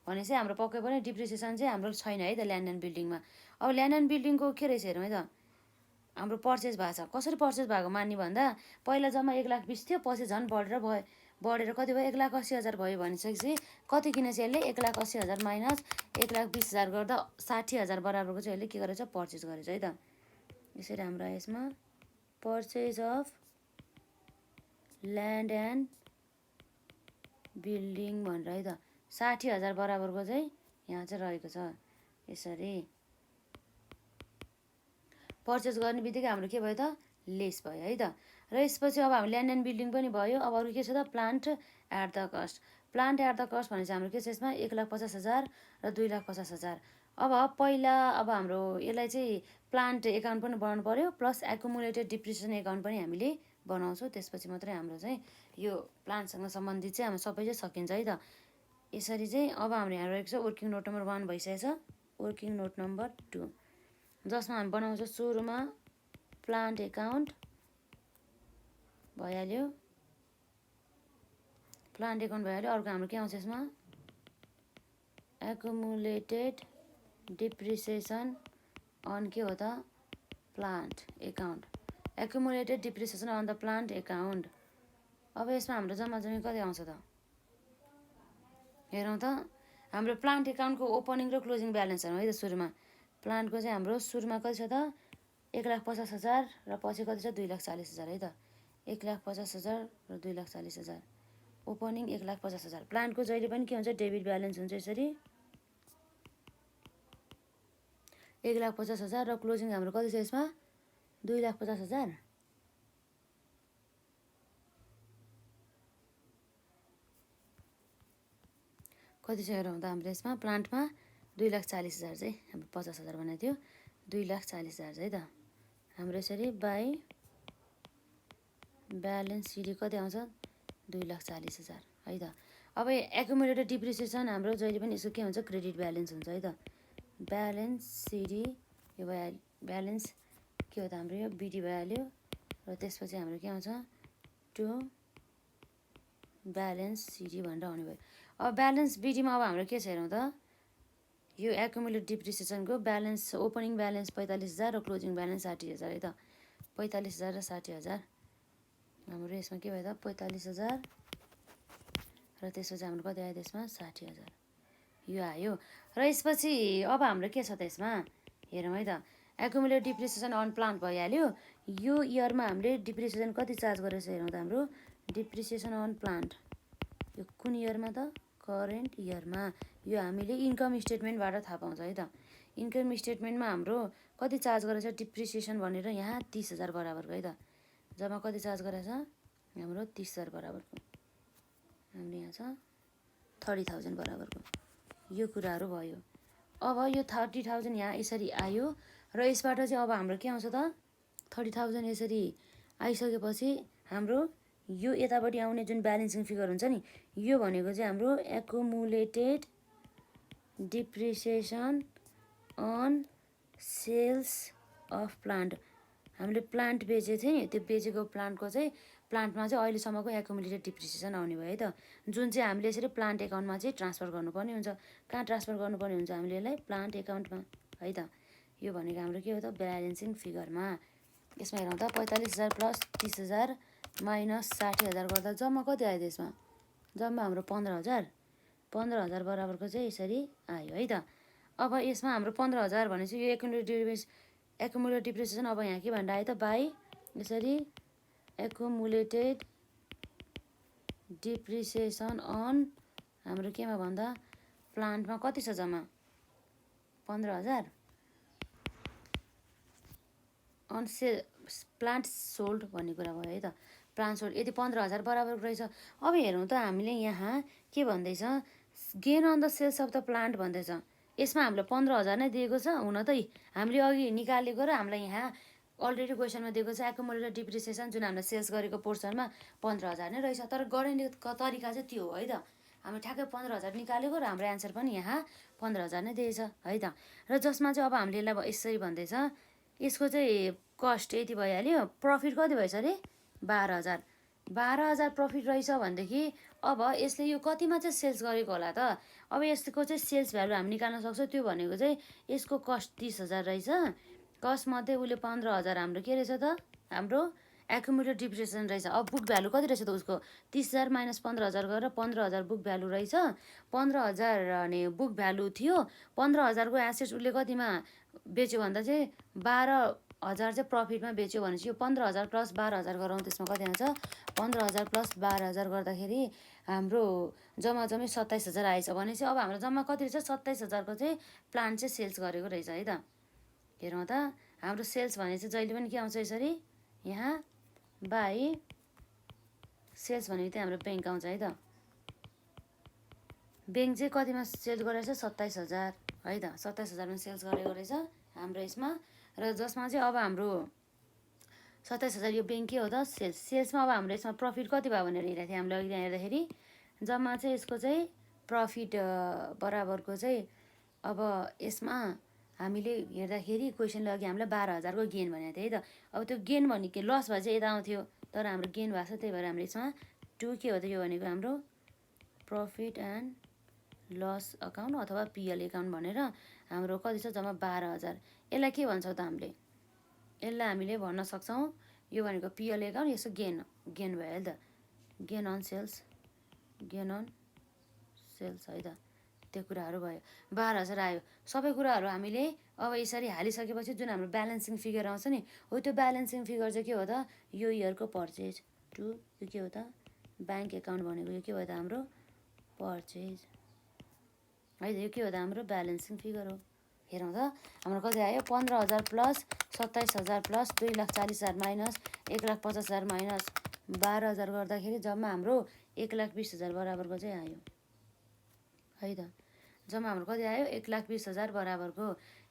भनेपछि हाम्रो पक्कै पनि डिप्रिसिएसन चाहिँ हाम्रो छैन है त ल्यान्ड एन्ड बिल्डिङमा। अब ल्यान्ड एन्ड बिल्डिङको के रहेछ हेरौँ है त, हाम्रो पर्चेस भएको छ। कसरी पर्चेस भएको मान्ने भन्दा पहिला जम्मा 1,20,000 थियो, पछि झन् बढेर कति भयो 1,80,000 भयो भनिसकेपछि कति किनेछ यसले 1,80,000 माइनस 1,20,000 गर्दा 60,000 बराबरको चाहिँ यसले के गरेछ पर्चेस गरेछ है त। यसरी हाम्रो यसमा purchase of land and building भनेर है त 60,000 बराबरको चाहिँ यहाँ चाहिँ रहेको छ। यसरी पर्चेस गर्ने बित्तिकै हाम्रो के भयो त लेस भयो है त। र यसपछि अब हाम्रो ल्यान्ड एन्ड बिल्डिङ पनि भयो। अब अरू के छ त plant at the cost. Plant at the cost भनेपछि हाम्रो के छ यसमा 1,50,000 र 2,50,000। अब पहिला अब हाम्रो यसलाई चाहिँ प्लान्ट एकाउन्ट पनि बनाउनु पर्यो, प्लस एकुमुलेटेड डिप्रिसिएसन एकाउन्ट पनि हामीले बनाउँछौँ, त्यसपछि मात्रै हाम्रो चाहिँ यो प्लान्टसँग सम्बन्धित चाहिँ हाम्रो सबै चाहिँ सकिन्छ है त। यसरी चाहिँ अब हाम्रो यहाँ रहेको छ वर्किङ नोट नम्बर 1 भइसकेको छ, वर्किङ नोट नम्बर 2 जसमा हामी बनाउँछौँ सुरुमा प्लान्ट एकाउन्ट भइहाल्यो, प्लान्ट एकाउन्ट भइहाल्यो। अर्को हाम्रो के आउँछ यसमा एकुमुलेटेड डिप्रिसिएसन अन के हो त plant account, accumulated depreciation on the plant account. अब यसमा हाम्रो जम्मा जम्मी कति आउँछ त हेरौँ त। हाम्रो प्लान्ट एकाउन्टको ओपनिङ र क्लोजिङ ब्यालेन्सहरू है त। सुरुमा प्लान्टको चाहिँ हाम्रो सुरुमा कति छ त 1,50,000 र पछि कति छ 2,40,000 है त। 1,50,000 र 2,40,000 ओपनिङ 1,50,000। प्लान्टको जहिले पनि के हुन्छ डेबिट ब्यालेन्स हुन्छ यसरी 1,50,000 र क्लोजिङ हाम्रो कति छ यसमा 2,50,000। कति छ हेरौँ त हाम्रो यसमा प्लान्टमा 2,40,000 चाहिँ हाम्रो 50,000 बनाएको थियो, 2,40,000 है त। हाम्रो यसरी बाई ब्यालेन्स सिडी कति आउँछ 2,40,000 है त। अब एकुमुलेटेड डिप्रिसिएसन हाम्रो जहिले पनि यसको के हुन्छ क्रेडिट ब्यालेन्स हुन्छ है त। ब्यालेन्स सिडी यो भयो, ब्यालेन्स के हो त हाम्रो यो बिडी भइहाल्यो। र त्यसपछि हाम्रो के आउँछ टु ब्यालेन्स सिडी भनेर आउने भयो। अब ब्यालेन्स बिडीमा अब हाम्रो के छ हेरौँ त, यो एकुमुलेटेड डिप्रिसिएसनको ब्यालेन्स ओपनिङ ब्यालेन्स 45,000 र क्लोजिङ ब्यालेन्स 60,000 है त। 45,000 र 60,000 हाम्रो यसमा के भयो त 45,000 र त्यसपछि हाम्रो कति आयो त्यसमा 60,000 यो आयो। र यसपछि अब हाम्रो के छ त यसमा हेरौँ है त, एकुमुलेटेड डिप्रिसिएसन अन प्लान्ट भइहाल्यो। यो इयरमा हामीले डिप्रिसिएसन कति चार्ज गरेको छ हेरौँ त, हाम्रो डिप्रिसिएसन अन प्लान्ट यो कुन इयरमा त करेन्ट इयरमा। यो हामीले इन्कम स्टेटमेन्टबाट थाहा पाउँछ है त। इन्कम स्टेटमेन्टमा हाम्रो कति चार्ज गरेको छ डिप्रिसिएसन भनेर यहाँ 30,000 बराबरको है त। जम्मा कति चार्ज गरेको छ हाम्रो 30,000 बराबरको, हाम्रो यहाँ छ 30,000 बराबरको। यो कुराहरू भयो। अब यो 30,000 यहाँ यसरी आयो र यसबाट चाहिँ अब हाम्रो के आउँछ त 30,000 यसरी आइसकेपछि हाम्रो यो यतापट्टि आउने जुन ब्यालेन्सिङ फिगर हुन्छ नि यो भनेको चाहिँ हाम्रो accumulated depreciation on sales of plant. हामीले प्लान्ट बेचेको थियौँ, त्यो बेचेको प्लान्टको चाहिँ प्लान्टमा चाहिँ अहिलेसम्मको एकुमुलेटेड डिप्रिसिएसन आउने भयो है त, जुन चाहिँ हामीले यसरी प्लान्ट एकाउन्टमा चाहिँ ट्रान्सफर गर्नुपर्ने हुन्छ। कहाँ ट्रान्सफर गर्नुपर्ने हुन्छ हामीले यसलाई प्लान्ट एकाउन्टमा है त। यो भनेको हाम्रो के हो त ब्यालेन्सिङ फिगरमा। यसमा हेरौँ त 45,000 प्लस 30,000 माइनस 60,000 गर्दा जम्मा कति आयो त्यसमा जम्मा हाम्रो 15,000 बराबरको चाहिँ यसरी आयो है त। अब यसमा हाम्रो 15,000 भनेपछि यो एकुमुलेटेड डिप्रिसिएसन अब यहाँ के भनेर आयो त बाई यसरी एकुमुलेटेड डिप्रिसिएसन अन हाम्रो केमा भन्दा प्लान्टमा कति छ जम्मा 15,000 अन प्लान्ट सोल्ड भन्ने कुरा भयो है त। प्लान्ट सोल्ड यदि 15,000 बराबरको रहेछ। अब हेरौँ त हामीले यहाँ के भन्दैछ, gain on the sales of the plant भन्दैछ। यसमा हामीलाई 15,000 नै दिएको छ। हुन त हामीले अघि निकालेको र हामीलाई यहाँ अलरेडी क्वेसनमा दिएको छ एकुमुलेटेड डिप्रिसिएसन जुन हामीले सेल्स गरेको पोर्सनमा 15,000 नै रहेछ। तर गर्ने तरिका चाहिँ त्यो हो है त। हामी ठ्याक्कै 15,000 निकालेको र हाम्रो एन्सर पनि यहाँ 15,000 नै दिएछ है त। र जसमा चाहिँ अब हामीले यसलाई यसरी भन्दैछ, यसको चाहिँ कस्ट यति भइहाल्यो, प्रफिट कति भएछ अरे 12,000। 12,000 प्रफिट रहेछ भनेदेखि अब यसले यो कतिमा चाहिँ सेल्स गरेको होला त। अब यसको चाहिँ सेल्स भ्यालु हामी निकाल्न सक्छौँ। त्यो भनेको चाहिँ यसको कस्ट 30,000 रहेछ। कस्टमध्ये उसले 15,000 हाम्रो के रहेछ त, हाम्रो एकुमुलेटेड डिप्रिसिएसन रहेछ। अब बुक भ्यालु कति रहेछ त उसको 30,000 माइनस 15,000 गरेर 15,000 बुक भ्यालु रहेछ। 15,000 अनि बुक भ्यालु थियो। 15,000 को एसेट्स उसले कतिमा बेच्यो भन्दा चाहिँ 12,000 चाहिँ प्रफिटमा बेच्यो भनेपछि यो 15,000 प्लस 12,000 गरौँ, त्यसमा कति आउँछ 15,000 प्लस 12,000 गर्दाखेरि हाम्रो जम्मा 27,000 आएछ भनेपछि अब हाम्रो जम्मा कति रहेछ 27,000 को चाहिँ प्लान्ट चाहिँ सेल्स गरेको रहेछ है त। हेरौँ त हाम्रो सेल्स भने चाहिँ जहिले पनि के आउँछ यसरी, यहाँ बाई सेल्स भनेको चाहिँ हाम्रो ब्याङ्क आउँछ है त। ब्याङ्क चाहिँ कतिमा सेल गरेको छ 27,000 है त। 27,000 मा सेल्स गरेको रहेछ हाम्रो यसमा। र जसमा चाहिँ अब हाम्रो 27,000 यो ब्याङ्क के हो त सेल्स। सेल्समा अब हाम्रो यसमा प्रफिट कति भयो भनेर हेरेको थियौँ हामीले अघि त्यहाँ हेर्दाखेरि। जम्मा चाहिँ यसको चाहिँ प्रफिट बराबरको चाहिँ अब यसमा हामीले हेर्दाखेरि क्वेसनले अघि हामीलाई 12,000 को गेन भनेको थियो है त। अब त्यो गेन भनेको लस भए चाहिँ यता आउँथ्यो, तर हाम्रो गेन भएको छ। त्यही भएर हाम्रो यसमा 2 के हो त यो भनेको हाम्रो प्रफिट एन्ड लस अकाउन्ट अथवा पिएल एकाउन्ट भनेर हाम्रो कति छ जम्मा 12,000। यसलाई के भन्छौँ त हामीले, यसलाई हामीले भन्न सक्छौँ यो भनेको पिएल एकाउन्ट, यसो गेन भयो त, गेन अन सेल्स है त। त्यो कुराहरू भयो। 12,000 आयो। सबै कुराहरू हामीले अब यसरी हालिसकेपछि जुन हाम्रो ब्यालेन्सिङ फिगर आउँछ नि, हो त्यो ब्यालेन्सिङ फिगर चाहिँ के हो त, यो इयरको पर्चेज टु यो के हो त ब्याङ्क एकाउन्ट भनेको यो के भयो त हाम्रो पर्चेज है त। यो के हो त हाम्रो ब्यालेन्सिङ फिगर हो। हेरौँ त हाम्रो कति आयो 15,000 प्लस 27,000 प्लस 2,40,000 माइनस 1,50,000 माइनस 12,000 गर्दाखेरि जम्मा हाम्रो 1,20,000 बराबरको चाहिँ आयो है त। जम्मा हाम्रो कति आयो 1,20,000 बराबरको।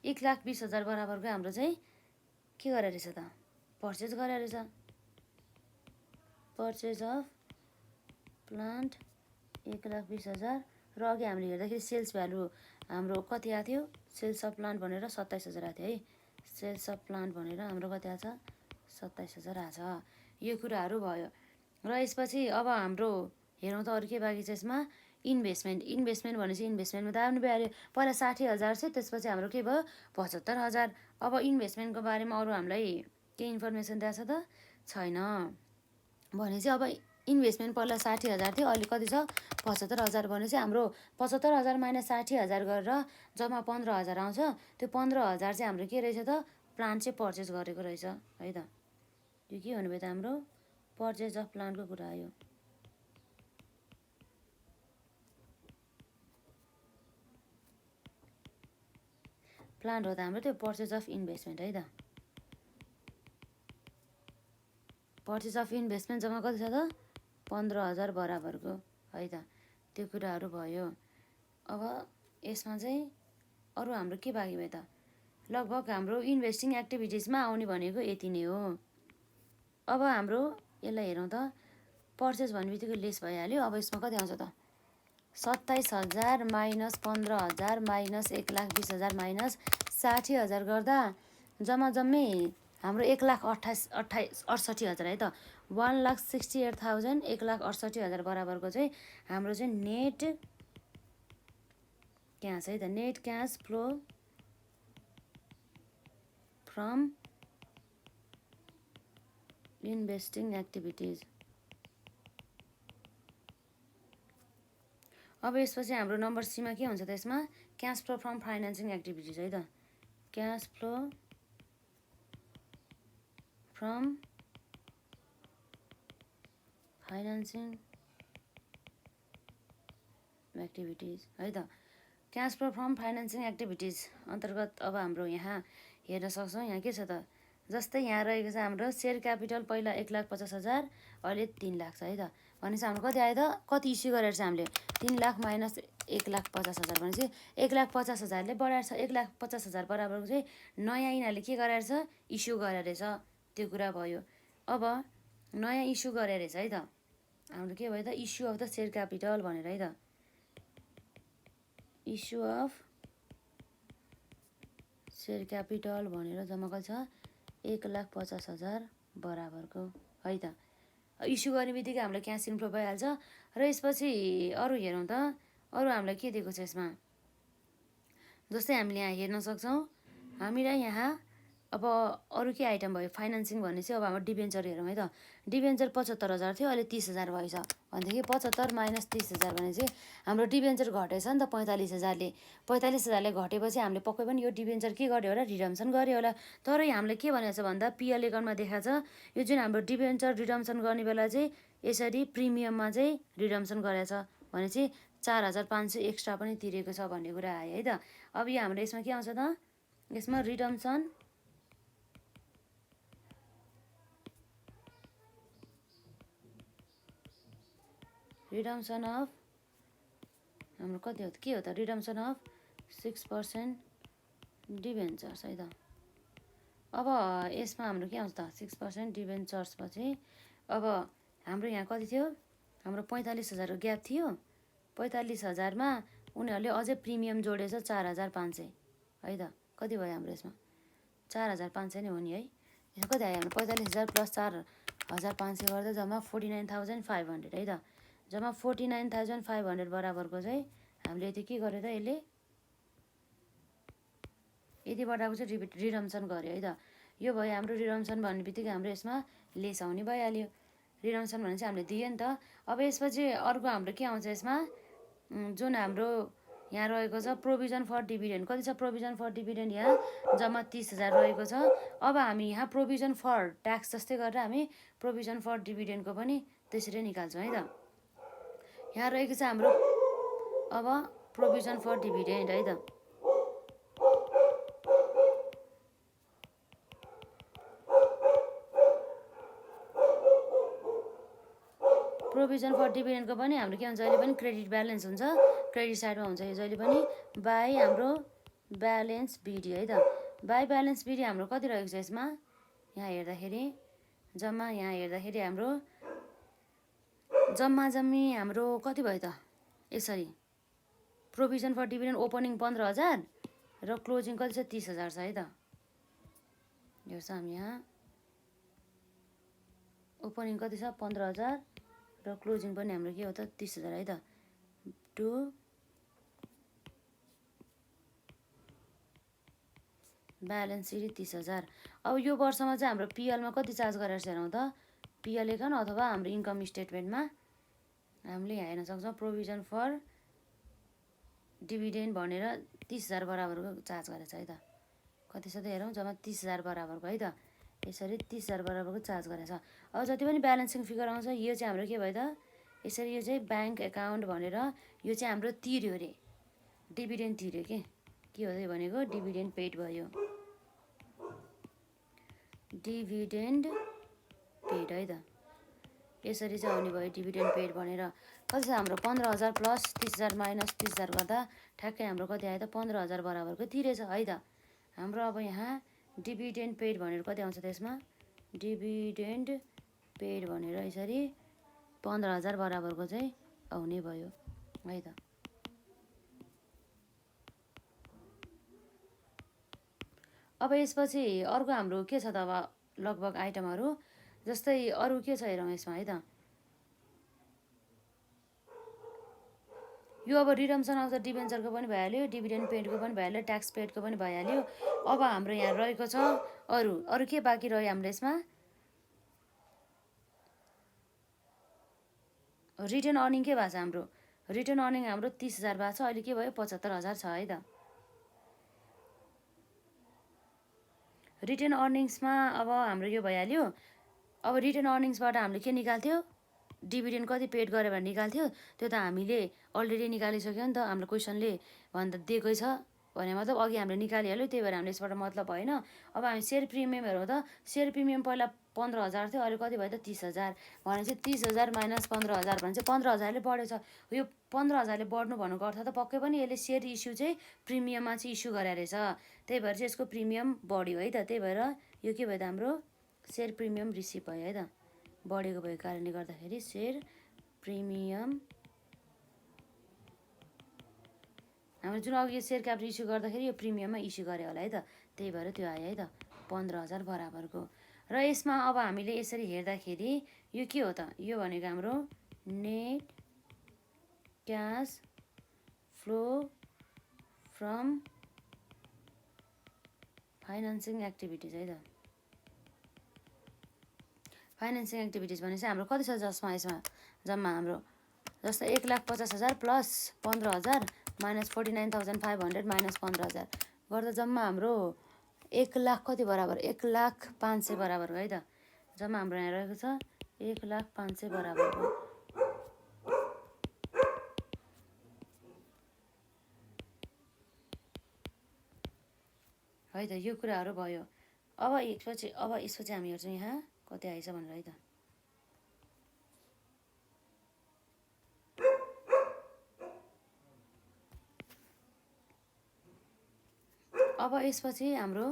1,20,000 बराबरको हाम्रो चाहिँ के गरेर रहेछ त पर्चेज गरेर रहेछ। पर्चेज अफ प्लान्ट 1,20,000 र अघि हामीले हेर्दाखेरि सेल्स भ्यालु हाम्रो कति आएको थियो, सेल्स अफ प्लान्ट भनेर 27,000 आएको थियो है। सेल्स अफ प्लान्ट भनेर हाम्रो कति आएको छ 27,000 आएको छ। यो कुराहरू भयो। र यसपछि अब हाम्रो हेरौँ त अरू के बाँकी छ यसमा, इन्भेस्टमेन्ट भनेपछि इन्भेस्टमेन्टमा त आउनु पर्यो। पहिला 60,000 थियो, त्यसपछि हाम्रो के भयो 75,000। अब इन्भेस्टमेन्टको बारेमा अरू हामीलाई केही इन्फर्मेसन दिएको छ त छैन। भनेपछि अब इन्भेस्टमेन्ट पहिला 60,000 थियो, अहिले कति छ 75,000 भनेपछि हाम्रो 75,000 माइनस 60,000 गरेर जम्मा 15,000 आउँछ। त्यो 15,000 चाहिँ हाम्रो के रहेछ त प्लान्ट चाहिँ पर्चेज गरेको रहेछ है त। यो के हुनुभयो त हाम्रो पर्चेज अफ प्लान्टको कुरा आयो। प्लान्ट हो त हाम्रो त्यो पर्चेज अफ इन्भेस्टमेन्ट है त। पर्चेज अफ इन्भेस्टमेन्ट जम्मा कति छ त 15,000 बराबरको है त। त्यो कुराहरू भयो। अब यसमा चाहिँ अरू हाम्रो के बाँकी भयो त, लगभग हाम्रो इन्भेस्टिङ एक्टिभिटिजमा आउने भनेको यति नै हो। अब हाम्रो यसलाई हेरौँ त पर्चेज भन्ने बित्तिकै लेस भइहाल्यो। अब यसमा कति आउँछ त 27,000 माइनस 15,000 माइनस 1,20,000 माइनस 60,000 गर्दा जम्मै हाम्रो 1,68,000 है त। 1,68,000 1,68,000 बराबरको चाहिँ हाम्रो चाहिँ नेट क्यास है त। Net cash flow from investing activities. अब यसपछि हाम्रो नम्बर सीमा के हुन्छ त यसमा cash flow from financing activities है त। Cash flow from financing activities है त। Cash flow from financing activities अन्तर्गत अब हाम्रो यहाँ हेर्न सक्छौँ। यहाँ के छ त, जस्तै यहाँ रहेको छ हाम्रो सेयर क्यापिटल पहिला 1,50,000 अहिले 3 लाख छ है त। भनेपछि हाम्रो कति आयो त, कति इस्यु गरेर छ हामीले 3 लाख माइनस 1,50,000 भनेपछि 1,50,000ले बढाएर छ। 1,50,000 बराबरको चाहिँ नयाँ यिनीहरूले के गरेर छ, इस्यु गरेर छ, त्यो कुरा भयो। अब नयाँ इस्यु गरेर रहेछ है त, हाम्रो के भयो त, issue of the share capital भनेर है त, इस्यु अफ सेयर क्यापिटल भनेर जम्मा कति छ 1,50,000 बराबरको है त। इस्यु गर्ने बित्तिकै हामीलाई क्यास इन्फ्लो भइहाल्छ। र यसपछि अरू हेरौँ त, अरू हामीलाई के दिएको छ यसमा, जस्तै हामीले यहाँ हेर्न सक्छौँ। हामीलाई यहाँ अब अरू के आइटम भयो, फाइनेन्सिङ भनेपछि अब हाम्रो डिबेन्चर हेरौँ है त। डिबेन्चर 75,000 थियो, अहिले 30,000 भएछ भनेदेखि 75 माइनस 30,000 भने चाहिँ हाम्रो डिबेन्चर घटेछ नि त 45,000ले। 45,000ले घटेपछि हामीले पक्कै पनि यो डिबेन्चर के गर्यो होला, रिडम्सन गर्यो होला। तर हामीले के भनेको छ भन्दा पिएल एकाउन्टमा देखाएको छ, यो जुन हाम्रो डिबेन्चर रिडम्सन गर्ने बेला चाहिँ यसरी प्रिमियममा चाहिँ रिडम्सन गरेछ भनेपछि 4,500 एक्स्ट्रा पनि तिरेको छ भन्ने कुरा आयो है त। अब यो हाम्रो यसमा के आउँछ त, यसमा रिडम्सन अफ हाम्रो कति हो त, के हो त, रिडम्सन अफ 6% डिबेन्चर्स है त। अब यसमा हाम्रो के आउँछ त, 6% डिबेन्चर्स पछि अब हाम्रो यहाँ कति थियो, हाम्रो 45,000 ग्याप थियो। 45,000मा उनीहरूले अझै प्रिमियम जोडेछ 4,500 है त। कति भयो हाम्रो यसमा 4,500 नै हो नि है। यसमा कति आयो हाम्रो 45,000 प्लस 4,500 गर्दा जम्मा 49,500 है त। जम्मा 49,500 बराबरको चाहिँ हामीले यति के गर्यो त, यसले यति बराबरको चाहिँ रिडम्सन गर्यो है त। यो भयो हाम्रो रिडम्सन भन्ने बित्तिकै हाम्रो यसमा लेस आउने भइहाल्यो। रिडम्सन भने चाहिँ हामीले दियो नि त। अब यसपछि अर्को हाम्रो के आउँछ यसमा, जुन हाम्रो यहाँ रहेको छ प्रोभिजन फर डिभिडेन्ड, कति छ प्रोभिजन फर डिभिडेन्ड, यहाँ जम्मा 30,000 रहेको छ। अब हामी यहाँ प्रोभिजन फर ट्याक्स जस्तै गरेर हामी प्रोभिजन फर डिभिडेन्डको पनि त्यसरी निकाल्छौँ है त। यहाँ रहेको छ हाम्रो अब प्रोभिजन फर डिभिडेन्ड है त। प्रोभिजन फर डिभिडेन्डको पनि हाम्रो के हुन्छ, जहिले पनि क्रेडिट ब्यालेन्स हुन्छ, क्रेडिट साइडमा हुन्छ यो जहिले पनि बाई हाम्रो ब्यालेन्स बिडी है त। बाई ब्यालेन्स बिडी हाम्रो कति रहेको छ यसमा, यहाँ हेर्दाखेरि जम्मा, यहाँ हेर्दाखेरि हाम्रो जम्मी हाम्रो कति भयो त, यसरी प्रोभिजन फर डिभिडेन्ड ओपनिङ 15,000 र क्लोजिङ कति छ 30,000 छ है त। हेर्छ हामी यहाँ ओपनिङ कति छ 15,000 र क्लोजिङ पनि हाम्रो के हो त 30,000 है त। To balance c d 30,000। अब यो वर्षमा चाहिँ हाम्रो पिएलमा कति चार्ज गरेर हेरौँ त, पिएल एकाउन्ट अथवा हाम्रो इन्कम स्टेटमेन्टमा हामीले यहाँ हेर्न सक्छौँ प्रोभिजन फर डिभिडेन्ड भनेर 30,000 बराबरको चार्ज गरेछ है त। कति छ त हेरौँ, जम्मा 30,000 बराबरको है त। यसरी 30,000 बराबरको चार्ज गरेछ। अब जति पनि ब्यालेन्सिङ फिगर आउँछ यो चाहिँ हाम्रो के भयो त, यसरी यो चाहिँ ब्याङ्क एकाउन्ट भनेर यो चाहिँ हाम्रो तिर्यो अरे, डिभिडेन्ड तिर्यो के हो त भनेको, डिभिडेन्ड पेड भयो, डिभिडेन्ड पेड है त। यसरी चाहिँ आउने भयो डिभिडेन्ड पेड भनेर। कति छ हाम्रो 15,000 प्लस 30,000 माइनस 30,000 गर्दा ठ्याक्कै हाम्रो कति आयो त 15,000 बराबरको तिरेछ है त हाम्रो। अब यहाँ डिभिडेन्ड पेड भनेर कति आउँछ त यसमा, डिभिडेन्ड पेड भनेर यसरी 15,000 बराबरको चाहिँ आउने भयो है त। अब यसपछि अर्को हाम्रो के छ त, अब लगभग आइटमहरू जस्तै अरू के छ हेरौँ यसमा है त। यो अब रिडम्सन अफ द डिबेन्चरको पनि भइहाल्यो, डिभिडेन्ड पेडको पनि भइहाल्यो, ट्याक्स पेडको पनि भइहाल्यो। अब हाम्रो यहाँ रहेको छ अरू के बाँकी रह्यो हाम्रो यसमा, रिटर्न अर्निङ के भएको छ हाम्रो, रिटर्न अर्निङ हाम्रो 30,000 भएको छ, अहिले के भयो 75,000 छ है त। रिटर्न अर्निङ्समा अब हाम्रो यो भइहाल्यो। अब रिटर्न अर्निङ्सबाट हामीले के निकाल्थ्यो, डिभिडेन्ड कति पेड गऱ्यो भने निकाल्थ्यो त्यो त हामीले अलरेडी निकालिसक्यो नि त हाम्रो क्वेसनले भन्दा दिएकै छ भने मतलब अघि हामीले निकालिहाल्यो त्यही भएर हामीले यसबाट मतलब भएन। अब हामी सेयर प्रिमियम हेरौँ त सेयर प्रिमियम पहिला 15,000 थियो अहिले कति भयो त 30,000 भनेपछि 30,000 माइनस 15,000 भने चाहिँ 15,000ले बढेछ। यो 15,000ले बढ्नु भन्नुको अर्थ त पक्कै पनि यसले सेयर इस्यु चाहिँ प्रिमियममा चाहिँ इस्यु गरे रहेछ त्यही भएर चाहिँ यसको प्रिमियम बढ्यो है त त्यही भएर यो के भयो त हाम्रो सेयर प्रिमियम रिसिभ भयो है त बढेको भएको कारणले गर्दाखेरि सेयर प्रिमियम हाम्रो जुन अघि सेयर क्यापिटल इस्यु गर्दाखेरि यो प्रिमियममा इस्यु गऱ्यो होला है त त्यही भएर त्यो आयो है त 15,000 बराबरको। र यसमा अब हामीले यसरी हेर्दाखेरि यो के हो त यो भनेको हाम्रो net cash flow from financing activities है त फाइनेन्सिङ एक्टिभिटिज भनेपछि हाम्रो कति छ जसमा यसमा जम्मा हाम्रो जस्तै 1,50,000 प्लस 15,000 माइनस 49,500 माइनस 15,000 गर्दा जम्मा हाम्रो 1,00,000 कति बराबर 1,05,00,000 बराबर हो है त जम्मा हाम्रो यहाँ रहेको छ 1,05,00,000 बराबर हो। है त यो कुराहरू भयो। अब यसपछि हामी हेर्छौँ यहाँ कति आएछ भनेर है त अब यसपछि हाम्रो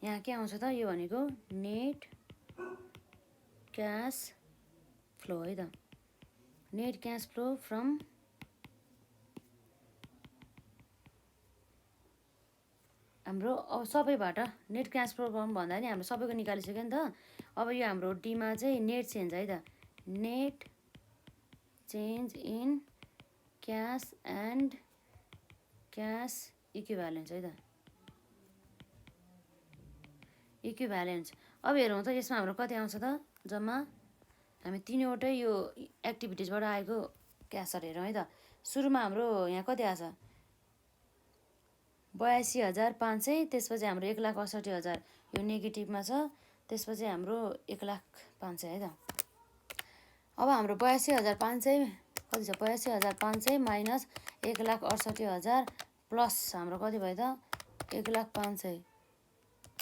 यहाँ के आउँछ त यो भनेको नेट क्यास फ्लो है त नेट क्यास फ्लो फ्रम हाम्रो अब सबैबाट नेट क्यास फ्लो फ्रम भन्दा नि हाम्रो सबैको निकालिसक्यो नि त अब यो हाम्रो डीमा चाहिँ नेट चेन्ज है त net change in cash and cash equivalence है त इक्विभ्यालेन्स। अब हेरौँ त यसमा हाम्रो कति आउँछ त जम्मा हामी तीनवटै यो एक्टिभिटिजबाट आएको क्यासहरू हेरौँ है त सुरुमा हाम्रो यहाँ कति आएछ 82,500 त्यसपछि हाम्रो 1,68,000 यो नेगेटिभमा छ त्यसपछि हाम्रो 1,05,000 है त अब हाम्रो 82,500 कति छ 82,500 माइनस 1,68,000 प्लस हाम्रो कति भयो त 1,05,000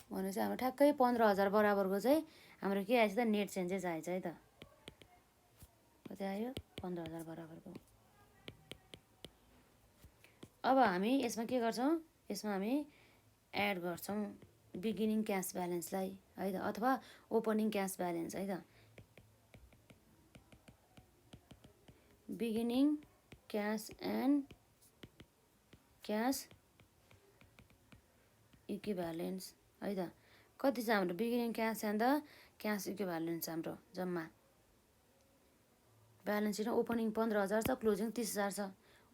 भनेपछि हाम्रो ठ्याक्कै 15,000 बराबरको चाहिँ हाम्रो के आएछ त नेट चेन्जेस आएछ है त कति आयो 15,000 बराबरको। अब हामी यसमा के गर्छौँ यसमा हामी एड गर्छौँ बिगिनिङ क्यास ब्यालेन्सलाई है त अथवा ओपनिङ क्यास ब्यालेन्स है त beginning cash and cash equivalence है त कति छ हाम्रो beginning cash and the cash equivalence हाम्रो जम्मा ब्यालेन्स सिट ओपनिङ 15,000 छ क्लोजिङ 30,000 छ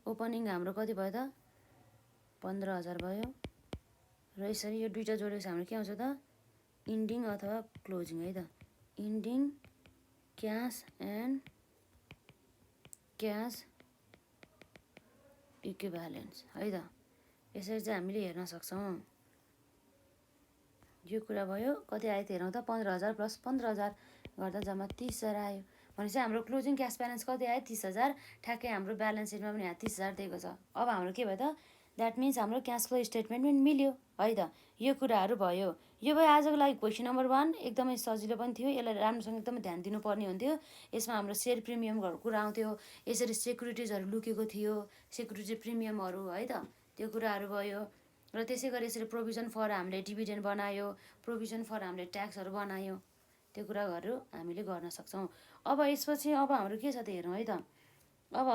ओपनिङ हाम्रो कति भयो त 15,000 भयो र यसरी यो दुईटा जोडेपछि हाम्रो के आउँछ त इन्डिङ अथवा क्लोजिङ है त ending cash and cash equivalence है त यसरी चाहिँ हामीले हेर्न सक्छौँ। यो कुरा भयो कति आयो त हेरौँ त 15,000 प्लस 15,000 गर्दा जम्मा 30,000 आयो भनेपछि हाम्रो क्लोजिङ क्यास ब्यालेन्स कति आयो 30,000 ठ्याक्कै हाम्रो ब्यालेन्स सिटमा पनि यहाँ 30,000 दिएको छ। अब हाम्रो के भयो त द्याट मिन्स हाम्रो क्यास फ्लो स्टेटमेन्ट पनि मिल्यो है त यो कुराहरू भयो। यो भयो आजको लागि क्वेसन नम्बर 1 एकदमै सजिलो पनि थियो यसलाई राम्रोसँग एकदमै ध्यान दिनुपर्ने हुन्थ्यो यसमा हाम्रो सेयर प्रिमियमहरू कुरा आउँथ्यो यसरी सेक्युरिटिजहरू लुकेको थियो सेक्युरिटी प्रिमियमहरू है त त्यो कुराहरू भयो र त्यसै गरी यसरी प्रोभिजन फर हामीले डिभिडेन्ड बनायो प्रोभिजन फर हामीले ट्याक्सहरू बनायो त्यो कुराहरू हामीले गर्न सक्छौँ। अब यसपछि अब हाम्रो के छ त हेरौँ है त अब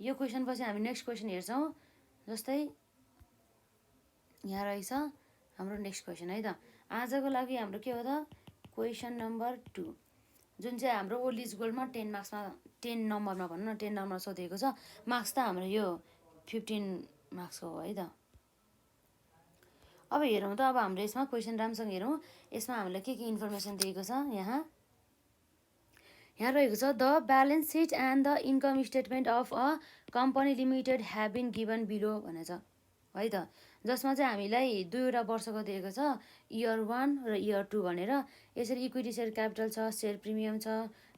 यो क्वेसन पछि हामी नेक्स्ट क्वेसन हेर्छौँ जस्तै यहाँ रहेछ हाम्रो नेक्स्ट क्वेसन है त आजको लागि हाम्रो के हो त क्वेसन नम्बर 2 जुन चाहिँ हाम्रो ओल्ड इज गोल्डमा 10 मार्क्समा 10 नम्बरमा भनौँ न 10 नम्बरमा सोधेको छ मार्क्स त हाम्रो यो 15 मार्क्सको हो है त। अब हेरौँ त अब हाम्रो यसमा क्वेसन राम्रोसँग हेरौँ यसमा हामीलाई के इन्फर्मेसन दिएको छ यहाँ रहेको छ the balance sheet and the income statement of a company limited have been given below भनेछ है त जसमा चाहिँ हामीलाई 2वटा वर्षको दिएको छ इयर 1 र इयर 2 भनेर यसरी इक्विटी सेयर क्यापिटल छ सेयर प्रिमियम छ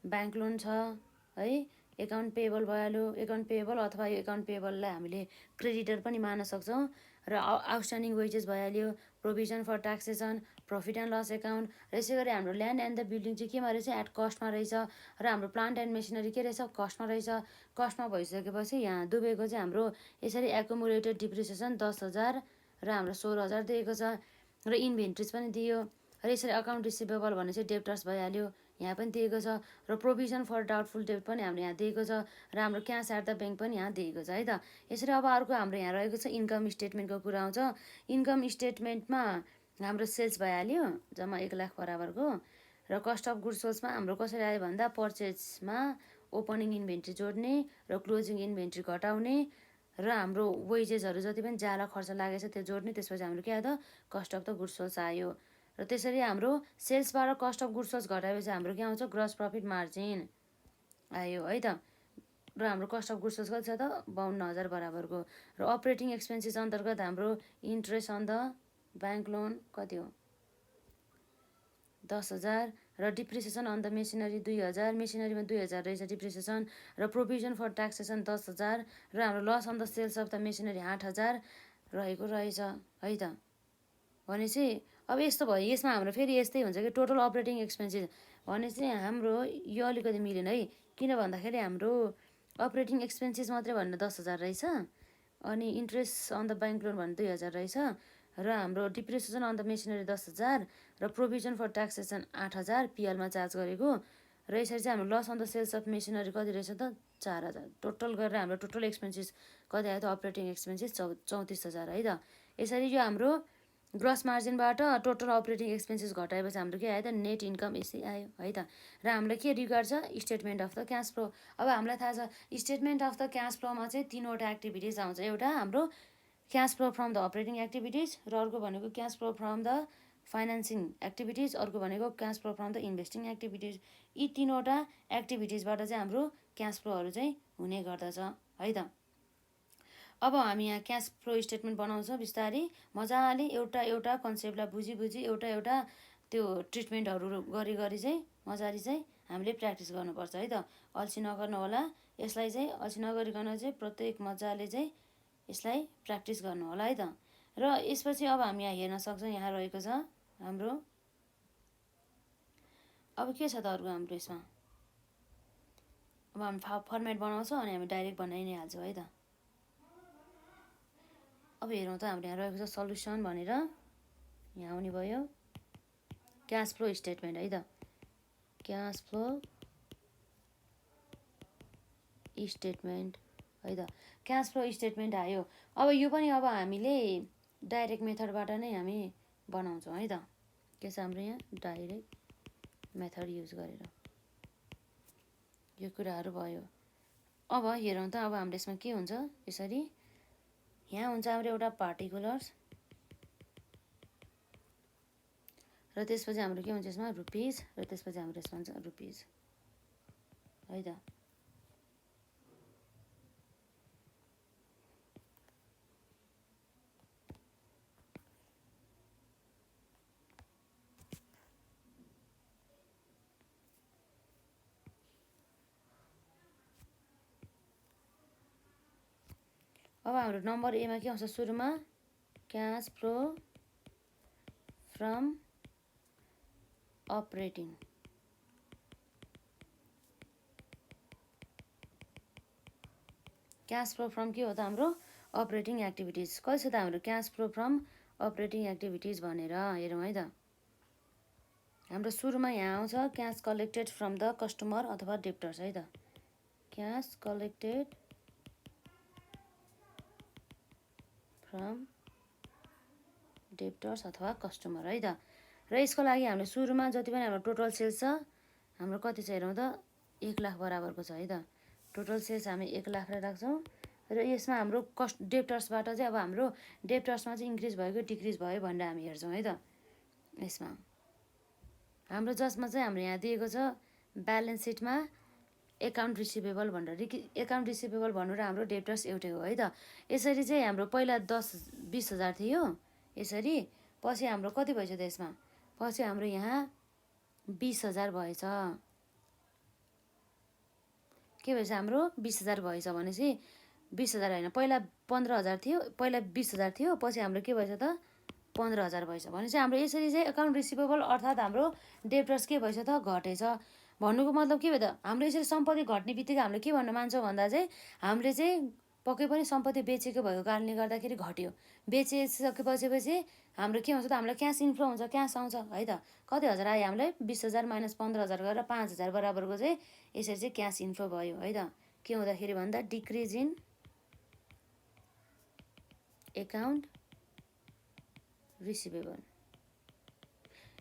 ब्याङ्क लोन छ है। एकाउन्ट पेएबल भइहाल्यो, एकाउन्ट पेएबल अथवा यो एकाउन्ट पेएबललाई हामीले क्रेडिटर पनि मान्न सक्छौँ। र आउटस्ट्यान्डिङ वेजेस भइहाल्यो, provision for taxation, profit and loss account. र यसै गरी हाम्रो ल्यान्ड एन्ड द बिल्डिङ चाहिँ केमा रहेछ, एट कस्टमा रहेछ। र हाम्रो प्लान्ट एन्ड मेसिनरी के रहेछ, कस्टमा रहेछ। कस्टमा भइसकेपछि यहाँ दुबईको चाहिँ हाम्रो यसरी एकुमुलेटेड डिप्रिसिएसन 10,000 र हाम्रो 16,000 दिएको छ। र इन्भेन्ट्रिज पनि दियो। र यसरी अकाउन्ट रिसिभेबल भने चाहिँ डेप्टर्स भइहाल्यो, यहाँ पनि दिएको छ। र प्रोभिजन फर डाउटफुल डेट पनि हाम्रो यहाँ दिएको छ। र हाम्रो क्यास एट द ब्याङ्क पनि यहाँ दिएको छ है त। यसरी अब अर्को हाम्रो यहाँ रहेको छ इन्कम स्टेटमेन्टको कुरा आउँछ। इन्कम स्टेटमेन्टमा हाम्रो सेल्स भइहाल्यो जम्मा 1 लाख बराबरको। र कस्ट अफ गुड्स सोल्समा हाम्रो कसरी आयो भन्दा पर्चेजमा ओपनिङ इन्भेन्ट्री जोड्ने र क्लोजिङ इन्भेन्ट्री घटाउने र हाम्रो वेजेसहरू जति पनि ज्याला खर्च लागेछ त्यो जोड्ने। त्यसपछि हाम्रो के आयो त, cost of the goods sold आयो। र त्यसरी हाम्रो सेल्सबाट कस्ट अफ गुड्स सोल्स घटाएपछि हाम्रो के आउँछ, ग्रस प्रफिट मार्जिन आयो है त। र हाम्रो कस्ट अफ गुड्स सोल्स कति छ त, 52,000 बराबरको। र अपरेटिङ एक्सपेन्सेस अन्तर्गत हाम्रो interest on the bank loan कति हो, 10,000। र डिप्रिसिएसन अन द मेसिनरी 2,000, मेसिनरीमा 2,000 रहेछ डिप्रिसिएसन। र प्रोभिजन फर ट्याक्सेसन 10,000। र हाम्रो loss on the sales of the machinery 8,000 रहेको रहेछ है त। भनेपछि अब यस्तो भयो, यसमा हाम्रो फेरि यस्तै हुन्छ कि टोटल अपरेटिङ एक्सपेन्सेस भनेपछि हाम्रो यो अलिकति मिलेन है। किन भन्दाखेरि हाम्रो अपरेटिङ एक्सपेन्सेस मात्रै भनेर 10,000 रहेछ, अनि interest on the bank loan भन्ने 2,000 रहेछ, र हाम्रो डिप्रिसिएसन अन द मेसिनरी 10,000 र प्रोभिजन फर ट्याक्सेसन 8,000 पिएलमा चार्ज गरेको। र यसरी चाहिँ हाम्रो loss on the sales of machinery कति रहेछ त, 4,000। टोटल गरेर हाम्रो टोटल एक्सपेन्सेस कति आयो त, अपरेटिङ एक्सपेन्सेस 34,000 है त। यसरी यो हाम्रो ग्रस मार्जिनबाट टोटल अपरेटिङ एक्सपेन्सेस घटाएपछि हाम्रो के आयो त, नेट इन्कम यसै आयो है त। र हामीलाई के रिगार्ड छ, statement of the cash flow. अब हामीलाई थाहा छ स्टेटमेन्ट अफ द क्यास फ्लोमा चाहिँ 3वटा एक्टिभिटिज आउँछ। एउटा हाम्रो cash flow from the operating activities, र अर्को भनेको cash flow from the financing activities, अर्को भनेको cash flow from the investing activities. यी 3वटा एक्टिभिटिजबाट चाहिँ हाम्रो क्यास फ्लोहरू चाहिँ हुने गर्दछ है त। अब हामी यहाँ क्यास फ्लो स्टेटमेन्ट बनाउँछौँ बिस्तारै मजाले, एउटा एउटा कन्सेप्टलाई बुझी एउटा त्यो ट्रिटमेन्टहरू गरी चाहिँ मजाले चाहिँ हामीले प्र्याक्टिस गर्नुपर्छ है त। अल्छी नगर्नु होला, यसलाई चाहिँ अल्छी नगरिकन चाहिँ प्रत्येक मजाले चाहिँ यसलाई प्र्याक्टिस गर्नु होला है त। र यसपछि अब हामी यहाँ हेर्न सक्छौँ, यहाँ रहेको छ हाम्रो अब के छ त अर्को हाम्रो यसमा। अब हामी फर्मेट बनाउँछौँ अनि हामी डाइरेक्ट बनाइ नै हाल्छौँ है त। अब हेरौँ त हाम्रो यहाँ रहेको छ सल्युसन भनेर, यहाँ आउने भयो क्यास फ्लो स्टेटमेन्ट है त। क्यास फ्लो स्टेटमेन्ट है त, क्यास फ्लो स्टेटमेन्ट आयो। अब यो पनि अब हामीले डाइरेक्ट मेथडबाट नै हामी बनाउँछौँ है त। के छ हाम्रो यहाँ, डाइरेक्ट मेथड युज गरेर यो कुराहरू भयो। अब हेरौँ त अब हाम्रो यसमा के हुन्छ, यसरी यहाँ हुन्छ हाम्रो एउटा पार्टिकुलर्स, र त्यसपछि हाम्रो के हुन्छ यसमा रुपिज, र त्यसपछि हाम्रो यसमा हुन्छ रुपिज है त। अब हाम्रो नम्बर एमा के आउँछ, सुरुमा cash flow from operating, cash flow from के हो त हाम्रो अपरेटिङ एक्टिभिटिज। कति छ त हाम्रो cash flow from operating activities भनेर हेरौँ है त। हाम्रो सुरुमा यहाँ आउँछ cash collected from the customer अथवा डेप्टर्स है त। क्यास कलेक्टेड फ्रम डेप्टर्स अथवा कस्टमर है त। र यसको लागि हामीले सुरुमा जति पनि हाम्रो टोटल सेल्स छ हाम्रो कति छ हेरौँ त, 1 लाख बराबरको छ है त। टोटल सेल्स हामी 1 लाख राख्छौँ। र यसमा हाम्रो डेप्टर्सबाट चाहिँ अब हाम्रो डेप्टर्समा चाहिँ इन्क्रिज भयो कि डिक्रिज भयो भनेर हामी हेर्छौँ है त। यसमा हाम्रो जसमा चाहिँ हाम्रो यहाँ दिएको छ ब्यालेन्स सिटमा एकाउन्ट रिसिभेबल भनेर, एकाउन्ट रिसिभेबल भन्नु र हाम्रो डेप्टर्स एउटै हो है त। यसरी चाहिँ हाम्रो पहिला 20,000 थियो यसरी, पछि हाम्रो कति भएछ त यसमा, पछि हाम्रो यहाँ 20,000 भएछ। के भएछ हाम्रो 20,000 भएछ भनेपछि 20,000 होइन, पहिला 15,000 थियो, पहिला 20,000 थियो, पछि हाम्रो के भएछ त 15,000 भएछ भनेपछि हाम्रो यसरी चाहिँ एकाउन्ट रिसिभेबल अर्थात् हाम्रो डेप्टर्स के भएछ त घटेछ। भन्नुको मतलब के भयो त, हाम्रो यसरी सम्पत्ति घट्ने बित्तिकै हामीले के भन्न मान्छौँ भन्दा चाहिँ हामीले चाहिँ पक्कै पनि सम्पत्ति बेचेको भएको कारणले गर्दाखेरि घट्यो। बेचिसकेपछि हाम्रो के हुन्छ त, हामीलाई क्यास इन्फ्लो हुन्छ, क्यास आउँछ है त। कति हजार आयो हामीलाई, 20,000 माइनस 15,000 गरेर 5,000 बराबरको चाहिँ यसरी चाहिँ क्यास इन्फ्लो भयो है त। के हुँदाखेरि भन्दा decrease in account receivable.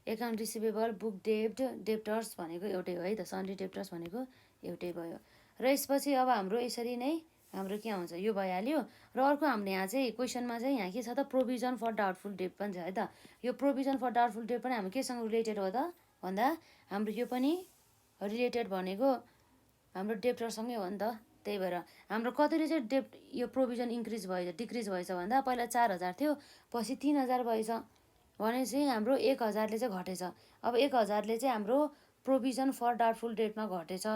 Account receivable, book डेब्ट, डेप्टर्स भनेको एउटै हो है त, सन्ड्री डेप्टर्स भनेको एउटै भयो। र यसपछि अब हाम्रो यसरी नै हाम्रो के आउँछ, यो भइहाल्यो। र अर्को हामीले यहाँ चाहिँ क्वेसनमा चाहिँ यहाँ के छ त, प्रोभिजन फर डाउटफुल डेब्ट पनि छ है त। यो प्रोभिजन फर डाउटफुल डेब्ट पनि हाम्रो केसँग रिलेटेड हो त भन्दा हाम्रो यो पनि रिलेटेड भनेको हाम्रो डेप्टरसँगै हो नि त। त्यही भएर हाम्रो कतिले चाहिँ डेप्ट यो प्रोभिजन इन्क्रिज भएछ डिक्रिज भएछ भन्दा पहिला 4,000 थियो, पछि 3,000 भएछ भनेपछि हाम्रो 1,000ले चाहिँ घटेछ। अब 1,000ले चाहिँ हाम्रो प्रोभिजन फर डाउटफुल डेटमा घटेछ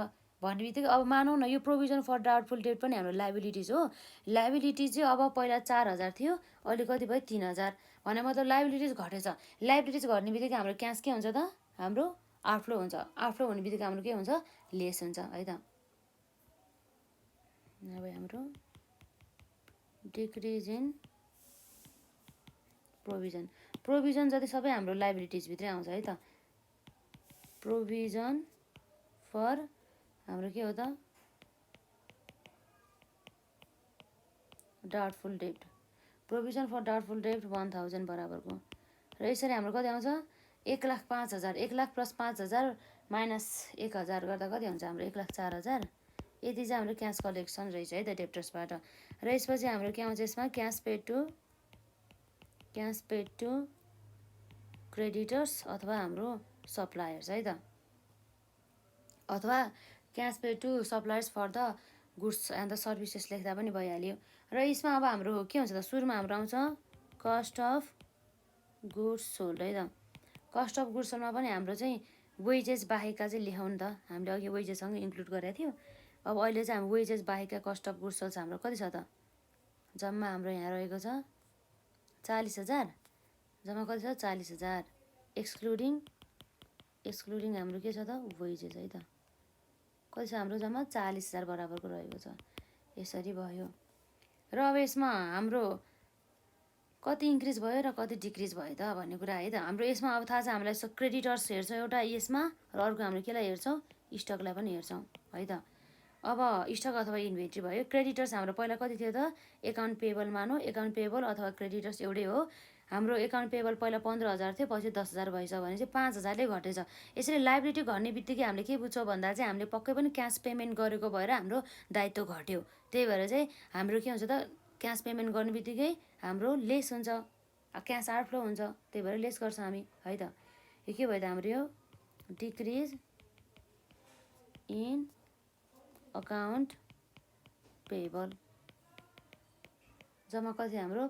भन्ने बित्तिकै अब मानौँ न यो प्रोभिजन फर डाउटफुल डेट पनि हाम्रो लाइबिलिटिज हो। लाइबिलिटिज चाहिँ अब पहिला 4,000 थियो, अहिले कति भयो 3,000 भने मतलब लाइबिलिटिज घटेछ। लाइबिलिटिज घट्ने बित्तिकै हाम्रो क्यास के हुन्छ त, हाम्रो आउटफ्लो हुन्छ। आउटफ्लो हुने बित्तिकै हाम्रो के हुन्छ, लेस हुन्छ है त। अब हाम्रो डिक्रिज इन प्रोभिजन, प्रोभिजन जति सबै हाम्रो लाइबिलिटिजभित्रै आउँछ है त। प्रोभिजन फर हाम्रो के हो त, डाउटफुल डेब्ट। प्रोभिजन फर डाउटफुल डेब्ट 1,000 बराबरको। र यसरी हाम्रो कति आउँछ, 1,05,000। 1,00,000 प्लस 5,000 माइनस 1,000 गर्दा कति हुन्छ हाम्रो 1,04,000। यति चाहिँ हाम्रो क्यास कलेक्सन रहेछ है त डेप्टर्सबाट। र यसपछि हाम्रो के आउँछ यसमा, क्यास पेड टु क्रेडिटर्स अथवा हाम्रो सप्लायर्स है त, अथवा cash paid to suppliers for the goods and the services लेख्दा पनि भइहाल्यो। र यसमा अब हाम्रो के हुन्छ त, सुरुमा हाम्रो आउँछ कस्ट अफ गुड्स सोल्ड है त। कस्ट अफ गुड्स सोल्डमा पनि हाम्रो चाहिँ वेजेस बाहेकका चाहिँ लेखौँ नि त, हामीले अघि वेजेससँग इन्क्लुड गरेको थियो। अब अहिले चाहिँ हाम्रो वेजेस बाहेकका कस्ट अफ गुड्स सोल्ड हाम्रो कति छ त, जम्मा हाम्रो यहाँ रहेको छ 40,000, जम्मा कति छ 40,000 एक्सक्लुडिङ हाम्रो के छ त, वेजेस है त। कति छ हाम्रो जम्मा 40,000 बराबरको रहेको छ। यसरी भयो। र अब यसमा हाम्रो कति इन्क्रिज भयो र कति डिक्रिज भयो त भन्ने कुरा है त। हाम्रो यसमा अब थाहा छ हामीलाई, क्रेडिटर्स हेर्छौँ एउटा यसमा, र अर्को हाम्रो केलाई हेर्छौँ, स्टकलाई पनि हेर्छौँ है त। अब स्टक अथवा इन्भेन्ट्री भयो। क्रेडिटर्स हाम्रो पहिला कति थियो त, एकाउन्ट पेबल मानौँ, एकाउन्ट पेबल अथवा क्रेडिटर्स एउटै हो। हाम्रो एकाउन्ट पेबल पहिला 15,000 थियो, पछि 10,000 भएछ भने चाहिँ 5,000ले घटेछ। यसरी लाइबिलिटी घट्ने बित्तिकै हामीले के बुझ्छौँ भन्दा चाहिँ हामीले पक्कै पनि क्यास पेमेन्ट गरेको भएर हाम्रो दायित्व घट्यो। त्यही भएर चाहिँ हाम्रो के हुन्छ त, क्यास पेमेन्ट गर्ने बित्तिकै हाम्रो लेस हुन्छ, क्यास आउटफ्लो हुन्छ, त्यही भएर लेस गर्छौँ हामी है त। यो के भयो त हाम्रो यो डिक्रिज इन अकाउन्ट पेबल, जम्मा कति हाम्रो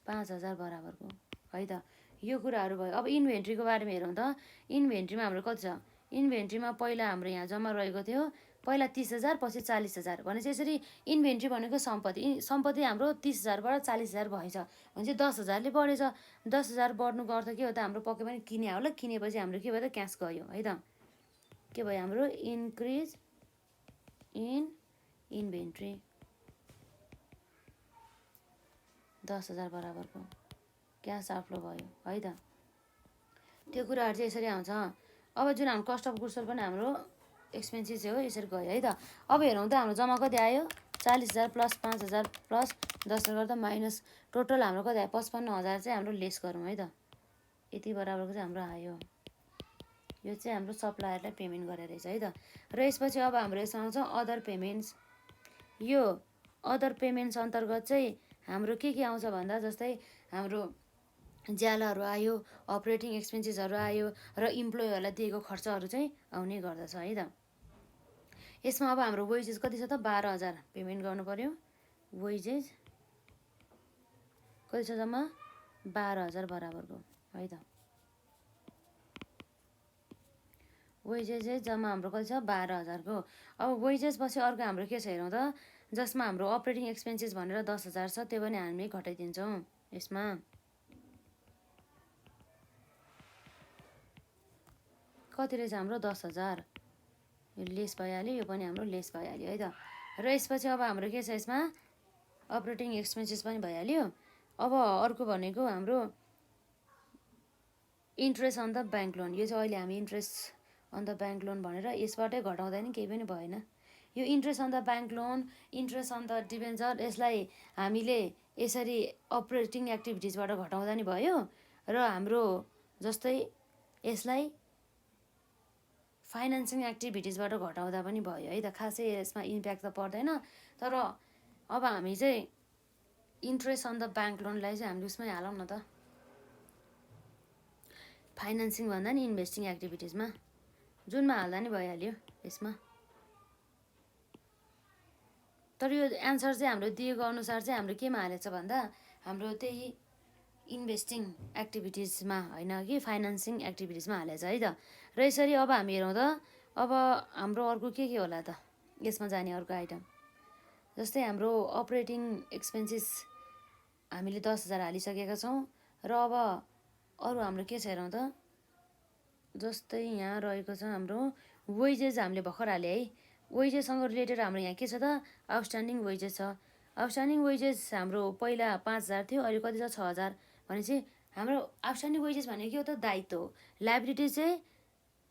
5,000 बराबरको है त। यो कुराहरू भयो। अब इन्भेन्ट्रीको बारेमा हेरौँ त। इन्भेन्ट्रीमा हाम्रो कति छ, इन्भेन्ट्रीमा पहिला हाम्रो यहाँ जम्मा रहेको थियो पहिला 30,000 पछि 40,000 भनेपछि यसरी इन्भेन्ट्री भनेको सम्पत्ति हाम्रो 30,000बाट 40,000 भएछ भने चाहिँ 10,000ले बढेछ। 10,000 बढ्नुको अर्थ के हो त, हाम्रो पक्कै पनि किने होला, किनेपछि हाम्रो के भयो त, क्यास गयो है त। के भयो हाम्रो इन्क्रिज इन इन्भेन्ट्री 10,000 बराबरको क्यास आउटफ्लो भयो है त। त्यो कुराहरू चाहिँ यसरी आउँछ। अब जुन हाम्रो कस्ट अफ गुड्स पनि हाम्रो एक्सपेन्सिस हो, यसरी गयो है त। अब हेरौँ त हाम्रो जम्मा कति आयो, 40,000 प्लस 5,000 प्लस 10,000 गर्दा माइनस टोटल हाम्रो कति आयो, 55,000 चाहिँ हाम्रो लेस गरौँ है त। यति बराबरको चाहिँ हाम्रो आयो। यो चाहिँ हाम्रो सप्लायरलाई पेमेन्ट गरेर रहेछ है त। र यसपछि अब हाम्रो यसमा आउँछ अदर पेमेन्ट्स। यो अदर पेमेन्ट्स अन्तर्गत चाहिँ हाम्रो के आउँछ भन्दा, जस्तै हाम्रो ज्यालाहरू आयो, अपरेटिङ एक्सपेन्सेसहरू आयो, र इम्प्लोइहरूलाई दिएको खर्चहरू चाहिँ आउने गर्दछ है त। यसमा अब हाम्रो वेजेस कति छ त, 12,000 पेमेन्ट गर्नु पर्यो। वेजेस कति छ जम्मा 12,000 बराबरको है त। वेजेस चाहिँ जम्मा हाम्रो कति छ 12,000 को। अब वेजेस पछि अर्को हाम्रो के छ हेरौँ त, जसमा हाम्रो अपरेटिङ एक्सपेन्सेस भनेर 10,000 छ, त्यो पनि हामी घटाइदिन्छौँ यसमा। कति रहेछ हाम्रो 10,000, यो लेस भइहाल्यो, यो पनि हाम्रो लेस भइहाल्यो है त। र यसपछि अब हाम्रो के छ यसमा अपरेटिङ एक्सपेन्सेस पनि भइहाल्यो। अब अर्को भनेको हाम्रो interest on the bank loan. यो चाहिँ अहिले हामी interest on the bank loan भनेर यसबाटै घटाउँदा नि केही पनि भएन। यो interest on the bank loan, interest on the debenture, यसलाई हामीले यसरी अपरेटिङ एक्टिभिटिजबाट घटाउँदा नि भयो। र हाम्रो जस्तै यसलाई फाइनेन्सिङ एक्टिभिटिजबाट घटाउँदा पनि भयो है त। खासै यसमा इम्प्याक्ट त पर्दैन। तर अब हामी चाहिँ इन्ट्रेस्ट अन द ब्याङ्क लोनलाई चाहिँ हामीले उसमै हालौँ न त, फाइनेन्सिङ भन्दा नि इन्भेस्टिङ एक्टिभिटिजमा, जुनमा हाल्दा नि भइहाल्यो यसमा। तर यो एन्सर चाहिँ हाम्रो दिएको अनुसार चाहिँ हाम्रो केमा हालेछ भन्दा हाम्रो त्यही इन्भेस्टिङ एक्टिभिटिजमा होइन कि फाइनेन्सिङ एक्टिभिटिजमा हालेछ है त। र यसरी अब हामी हेरौँ त, अब हाम्रो अर्को के होला त यसमा जाने अर्को आइटम, जस्तै हाम्रो अपरेटिङ एक्सपेन्सेस हामीले 10,000 हालिसकेका छौँ। र अब अरू हाम्रो के छ हेरौँ त, जस्तै यहाँ रहेको छ हाम्रो वेजेस, हामीले भर्खर हाल्यो है। वेजेससँग रिलेटेड हाम्रो यहाँ के छ त, आउटस्ट्यान्डिङ वेजेस छ। आउटस्ट्यान्डिङ वेजेस हाम्रो पहिला 5,000 थियो, अहिले कति छ 6,000। भनेपछि हाम्रो आउटस्ट्यान्डिङ वेजेस भनेको के हो त, दायित्व हो। लाइबिलिटी चाहिँ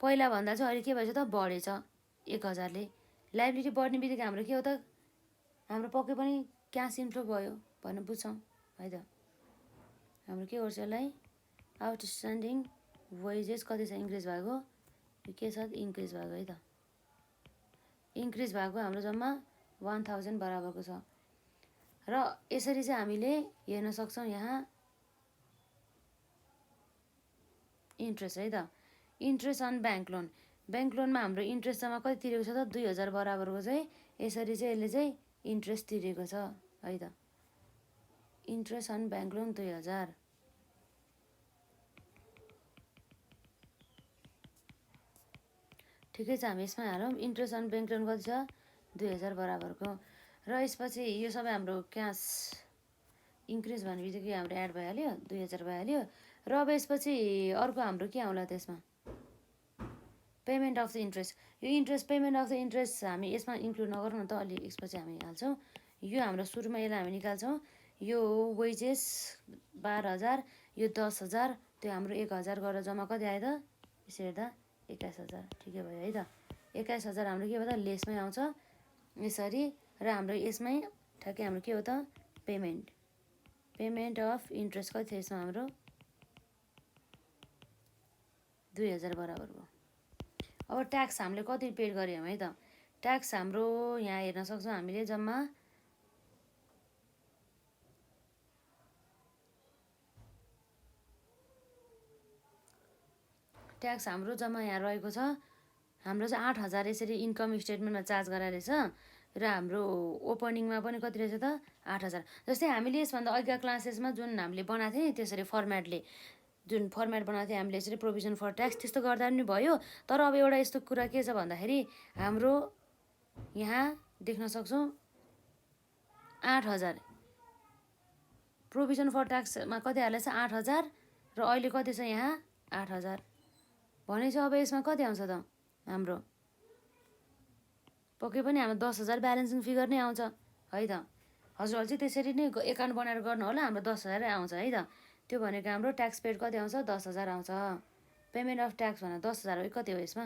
पहिला भन्दा चाहिँ अहिले के भएछ त, बढेछ 1,000ले। लाइबिलिटी बढ्ने बित्तिकै हाम्रो के हो त, हाम्रो पक्कै पनि क्यास इन्फ्लो भयो भनेर बुझ्छौँ है त। हाम्रो के गर्छ यसलाई, आउटस्ट्यान्डिङ वेजेस कति छ इन्क्रिज भएको, यो के छ इन्क्रिज भएको है त। इन्क्रिज भएको हाम्रो जम्मा 1,000 बराबरको छ। र यसरी चाहिँ हामीले हेर्न सक्छौँ यहाँ इन्ट्रेस्ट है त। Interest on bank loan, bank लोनमा हाम्रो इन्ट्रेस्ट जम्मा कति तिरेको छ त, 2,000 बराबरको चाहिँ यसरी चाहिँ यसले चाहिँ इन्ट्रेस्ट तिरेको छ है त। Interest on bank loan 2,000। ठिकै छ, हामी यसमा हालौँ। इन्ट्रेस्ट अन ब्याङ्क लोन कति छ 2,000 बराबरको। र यसपछि यो सबै हाम्रो क्यास इन्क्रिज भन्ने बित्तिकै हाम्रो एड भइहाल्यो, 2,000 भइहाल्यो। र अब यसपछि अर्को हाम्रो के आउला त्यसमा, पेमेन्ट अफ द इन्ट्रेस्ट। यो interest, payment of the interest हामी यसमा इन्क्लुड नगरौँ न त, अलि यसपछि हामी हाल्छौँ। यो हाम्रो सुरुमा यसलाई हामी निकाल्छौँ। यो वेजेस 12,000, यो 10,000, त्यो हाम्रो 1,000 गरेर जम्मा कति आयो त, यसो हेर्दा 21,000। ठिकै भयो है त। 21,000 हाम्रो के भयो त, लेसमै आउँछ यसरी। र हाम्रो यसमै ठ्याक्कै हाम्रो के हो त, पेमेन्ट अफ इन्ट्रेस्ट कति थियो यसमा हाम्रो 2,000 बराबरको। अब ट्याक्स हामीले कति पेड गऱ्यौँ है त। ट्याक्स हाम्रो यहाँ हेर्न सक्छौँ हामीले जम्मा ट्याक्स हाम्रो जम्मा यहाँ रहेको छ, हाम्रो चाहिँ 8,000 यसरी इन्कम स्टेटमेन्टमा चार्ज गराएर रहेछ। र हाम्रो ओपनिङमा पनि कति रहेछ त 8,000। जस्तै हामीले यसभन्दा अघिका क्लासेसमा जुन हामीले बनाएको थियो नि त्यसरी फर्मेटले, जुन फर्मेट बनाएको थियो हामीले यसरी प्रोभिजन फर ट्याक्स, त्यस्तो गर्दा पनि भयो। तर अब एउटा यस्तो कुरा के छ भन्दाखेरि हाम्रो यहाँ देख्न सक्छौँ 8,000 प्रोभिजन फर ट्याक्समा कति हालेछ 8,000, र अहिले कति छ यहाँ 8,000। भनेपछि अब यसमा कति आउँछ त हाम्रो, पक्कै पनि हाम्रो 10,000 ब्यालेन्सिङ फिगर नै आउँछ है त। हजुरहरूले चाहिँ त्यसरी नै एकाउन्ट बनाएर गर्नु होला, हाम्रो 10,000 आउँछ है त। त्यो भनेको हाम्रो ट्याक्स पेड कति आउँछ 10,000 आउँछ। पेमेन्ट अफ ट्याक्स भनेर 10,000 हो, कति हो यसमा,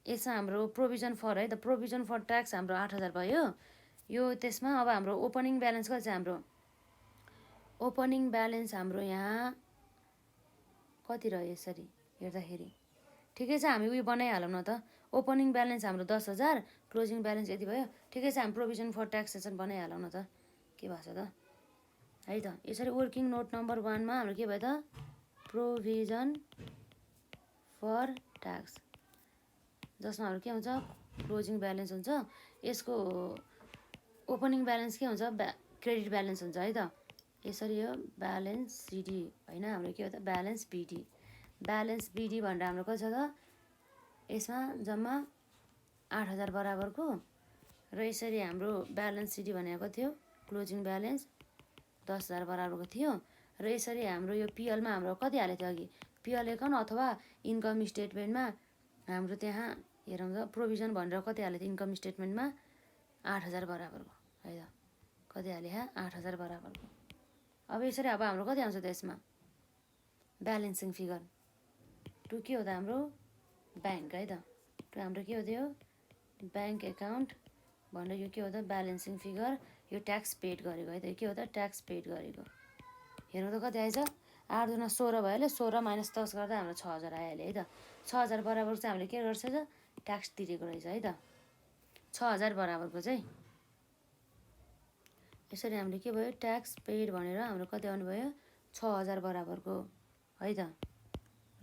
यसमा हाम्रो प्रोभिजन फर है त, प्रोभिजन फर ट्याक्स हाम्रो 8,000 भयो यो। त्यसमा अब हाम्रो ओपनिङ ब्यालेन्स कति छ, हाम्रो ओपनिङ ब्यालेन्स हाम्रो यहाँ कति रह्यो यसरी हेर्दाखेरि, ठिकै छ हामी उयो बनाइहालौँ न त। ओपनिङ ब्यालेन्स हाम्रो 10,000, क्लोजिङ ब्यालेन्स यति भयो। ठिकै छ हामी प्रोभिजन फर ट्याक्स सेसन बनाइहालौँ न त, के भएको छ त है त। यसरी वर्किङ नोट नम्बर 1मा हाम्रो के भयो त, प्रोभिजन फर ट्याक्स, जसमा हाम्रो के हुन्छ क्लोजिङ ब्यालेन्स हुन्छ। यसको ओपनिङ ब्यालेन्स के हुन्छ, क्रेडिट ब्यालेन्स हुन्छ है त। यसरी यो ब्यालेन्स सिडी होइन, हाम्रो के हो त ब्यालेन्स बिडी। ब्यालेन्स बिडी भनेर हाम्रो कति छ त यसमा जम्मा 8,000 बराबरको र यसरी हाम्रो ब्यालेन्स सिटी भनेको थियो क्लोजिङ ब्यालेन्स 10,000 बराबरको थियो र यसरी हाम्रो यो पिएलमा हाम्रो कति हालेको थियो अघि पिएल एकाउन्ट अथवा इन्कम स्टेटमेन्टमा हाम्रो त्यहाँ हेरौँ त प्रोभिजन भनेर कति हालेको थियो इन्कम स्टेटमेन्टमा 8,000 बराबरको है त कति हाले 8,000 बराबरको। अब यसरी अब हाम्रो कति आउँछ त यसमा ब्यालेन्सिङ फिगर टु के हो त हाम्रो ब्याङ्क है त टु हाम्रो के हो त्यो ब्याङ्क एकाउन्ट भनेर यो के हो त ब्यालेन्सिङ फिगर यो ट्याक्स पेड गरेको है त के हो त ट्याक्स पेड गरेको हेर्नु त कति आएछ 8 दुना 16 भइहाल्यो 16 माइनस 10 गर्दा हाम्रो 6,000 आइहाल्यो है त 6,000 बराबर चाहिँ हामीले के गर्छ त ट्याक्स तिरेको रहेछ है त 6,000 बराबरको चाहिँ यसरी हामीले के भयो ट्याक्स पेड भनेर हाम्रो कति आउनुभयो 6,000 बराबरको है त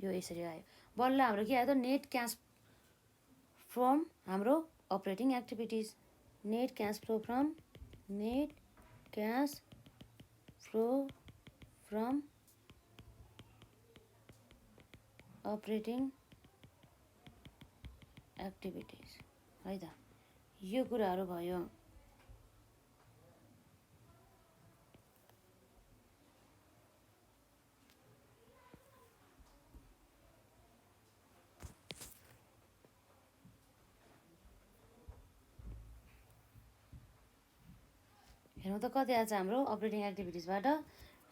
यो यसरी आयो। बल्ल हाम्रो के आयो त नेट क्यास फ्रम हाम्रो operating activities net cash flow from operating activities है त यो कुराहरू भयो। हेर्नु त कति आएछ हाम्रो अपरेटिङ एक्टिभिटिजबाट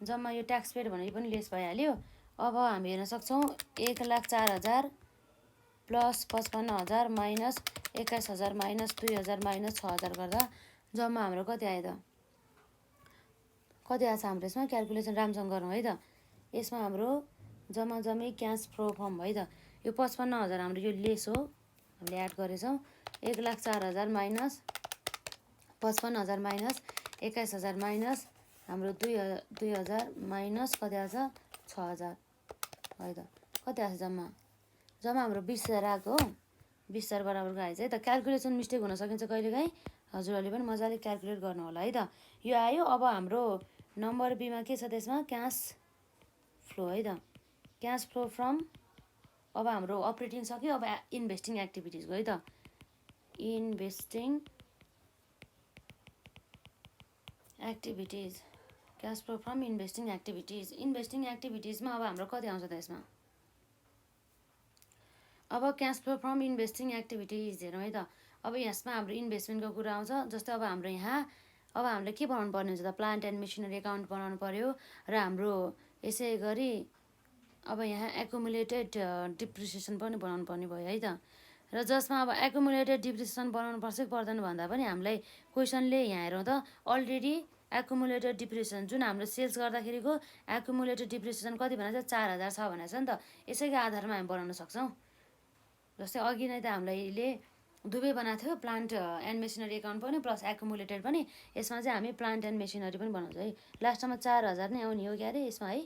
जम्मा यो ट्याक्स पेड भनेर पनि लेस भइहाल्यो। अब हामी हेर्न सक्छौँ 1,04,000 प्लस 55,000 माइनस 21,000 माइनस 2,000 माइनस 6,000 गर्दा जम्मा हाम्रो कति आयो त कति आएछ हाम्रो यसमा क्यालकुलेसन राम्रोसँग गरौँ है त यसमा हाम्रो जम्मा जम्मी क्यास फ्लो फ्रम है त यो 55,000 हाम्रो यो लेस हो हामीले एड गरेछौँ 1,04,000 माइनस 55,000 माइनस 21,000 माइनस हाम्रो 2,000 माइनस कति आएछ 6,000 है त कति आएछ जम्मा हाम्रो 20,000 आएको हो 20,000 बराबरको आएछ है त क्यालकुलेसन मिस्टेक हुन सकिन्छ कहिलेकाहीँ हजुरहरूले पनि मजाले क्यालकुलेट गर्नु होला है त यो आयो। अब हाम्रो नम्बर बीमा के छ त्यसमा क्यास फ्लो है त क्यास फ्लो फ्रम अब हाम्रो अपरेटिङ सक्यो अब इन्भेस्टिङ एक्टिभिटिजको है त investing activities cash flow from investing एक्टिभिटिजमा अब हाम्रो कति आउँछ त यसमा अब cash flow from investing activities हेरौँ है त अब यसमा हाम्रो इन्भेस्टमेन्टको कुरा आउँछ जस्तै अब हाम्रो यहाँ अब हामीले के बनाउनु पर्ने हुन्छ त प्लान्ट एन्ड मेसिनरी एकाउन्ट बनाउनु पर्यो र हाम्रो यसै गरी अब यहाँ एकुमुलेटेड डिप्रिसिएसन पनि बनाउनु पर्ने भयो है त र जसमा अब एकुमुलेटेड डिप्रिसिएसन बनाउनु पर्छ कि पर्दैन भन्दा पनि हामीलाई क्वेसनले यहाँ हेरौँ त अलरेडी एकुमुलेटेड डिप्रिसिएसन जुन हाम्रो सेल्स गर्दाखेरिको एकुमुलेटेड डिप्रिसिएसन कति भनेको छ 4,000 छ भनेको छ नि त यसैको आधारमा हामी बनाउन सक्छौँ। जस्तै अघि नै त हामीले दुवै बनाएको थियो प्लान्ट एन्ड मेसिनरी एकाउन्ट पनि प्लस एकुमुलेटेड पनि यसमा चाहिँ हामी प्लान्ट एन्ड मेसिनरी पनि बनाउँछ है लास्टमा 4,000 नै आउने हो क्या अरे यसमा है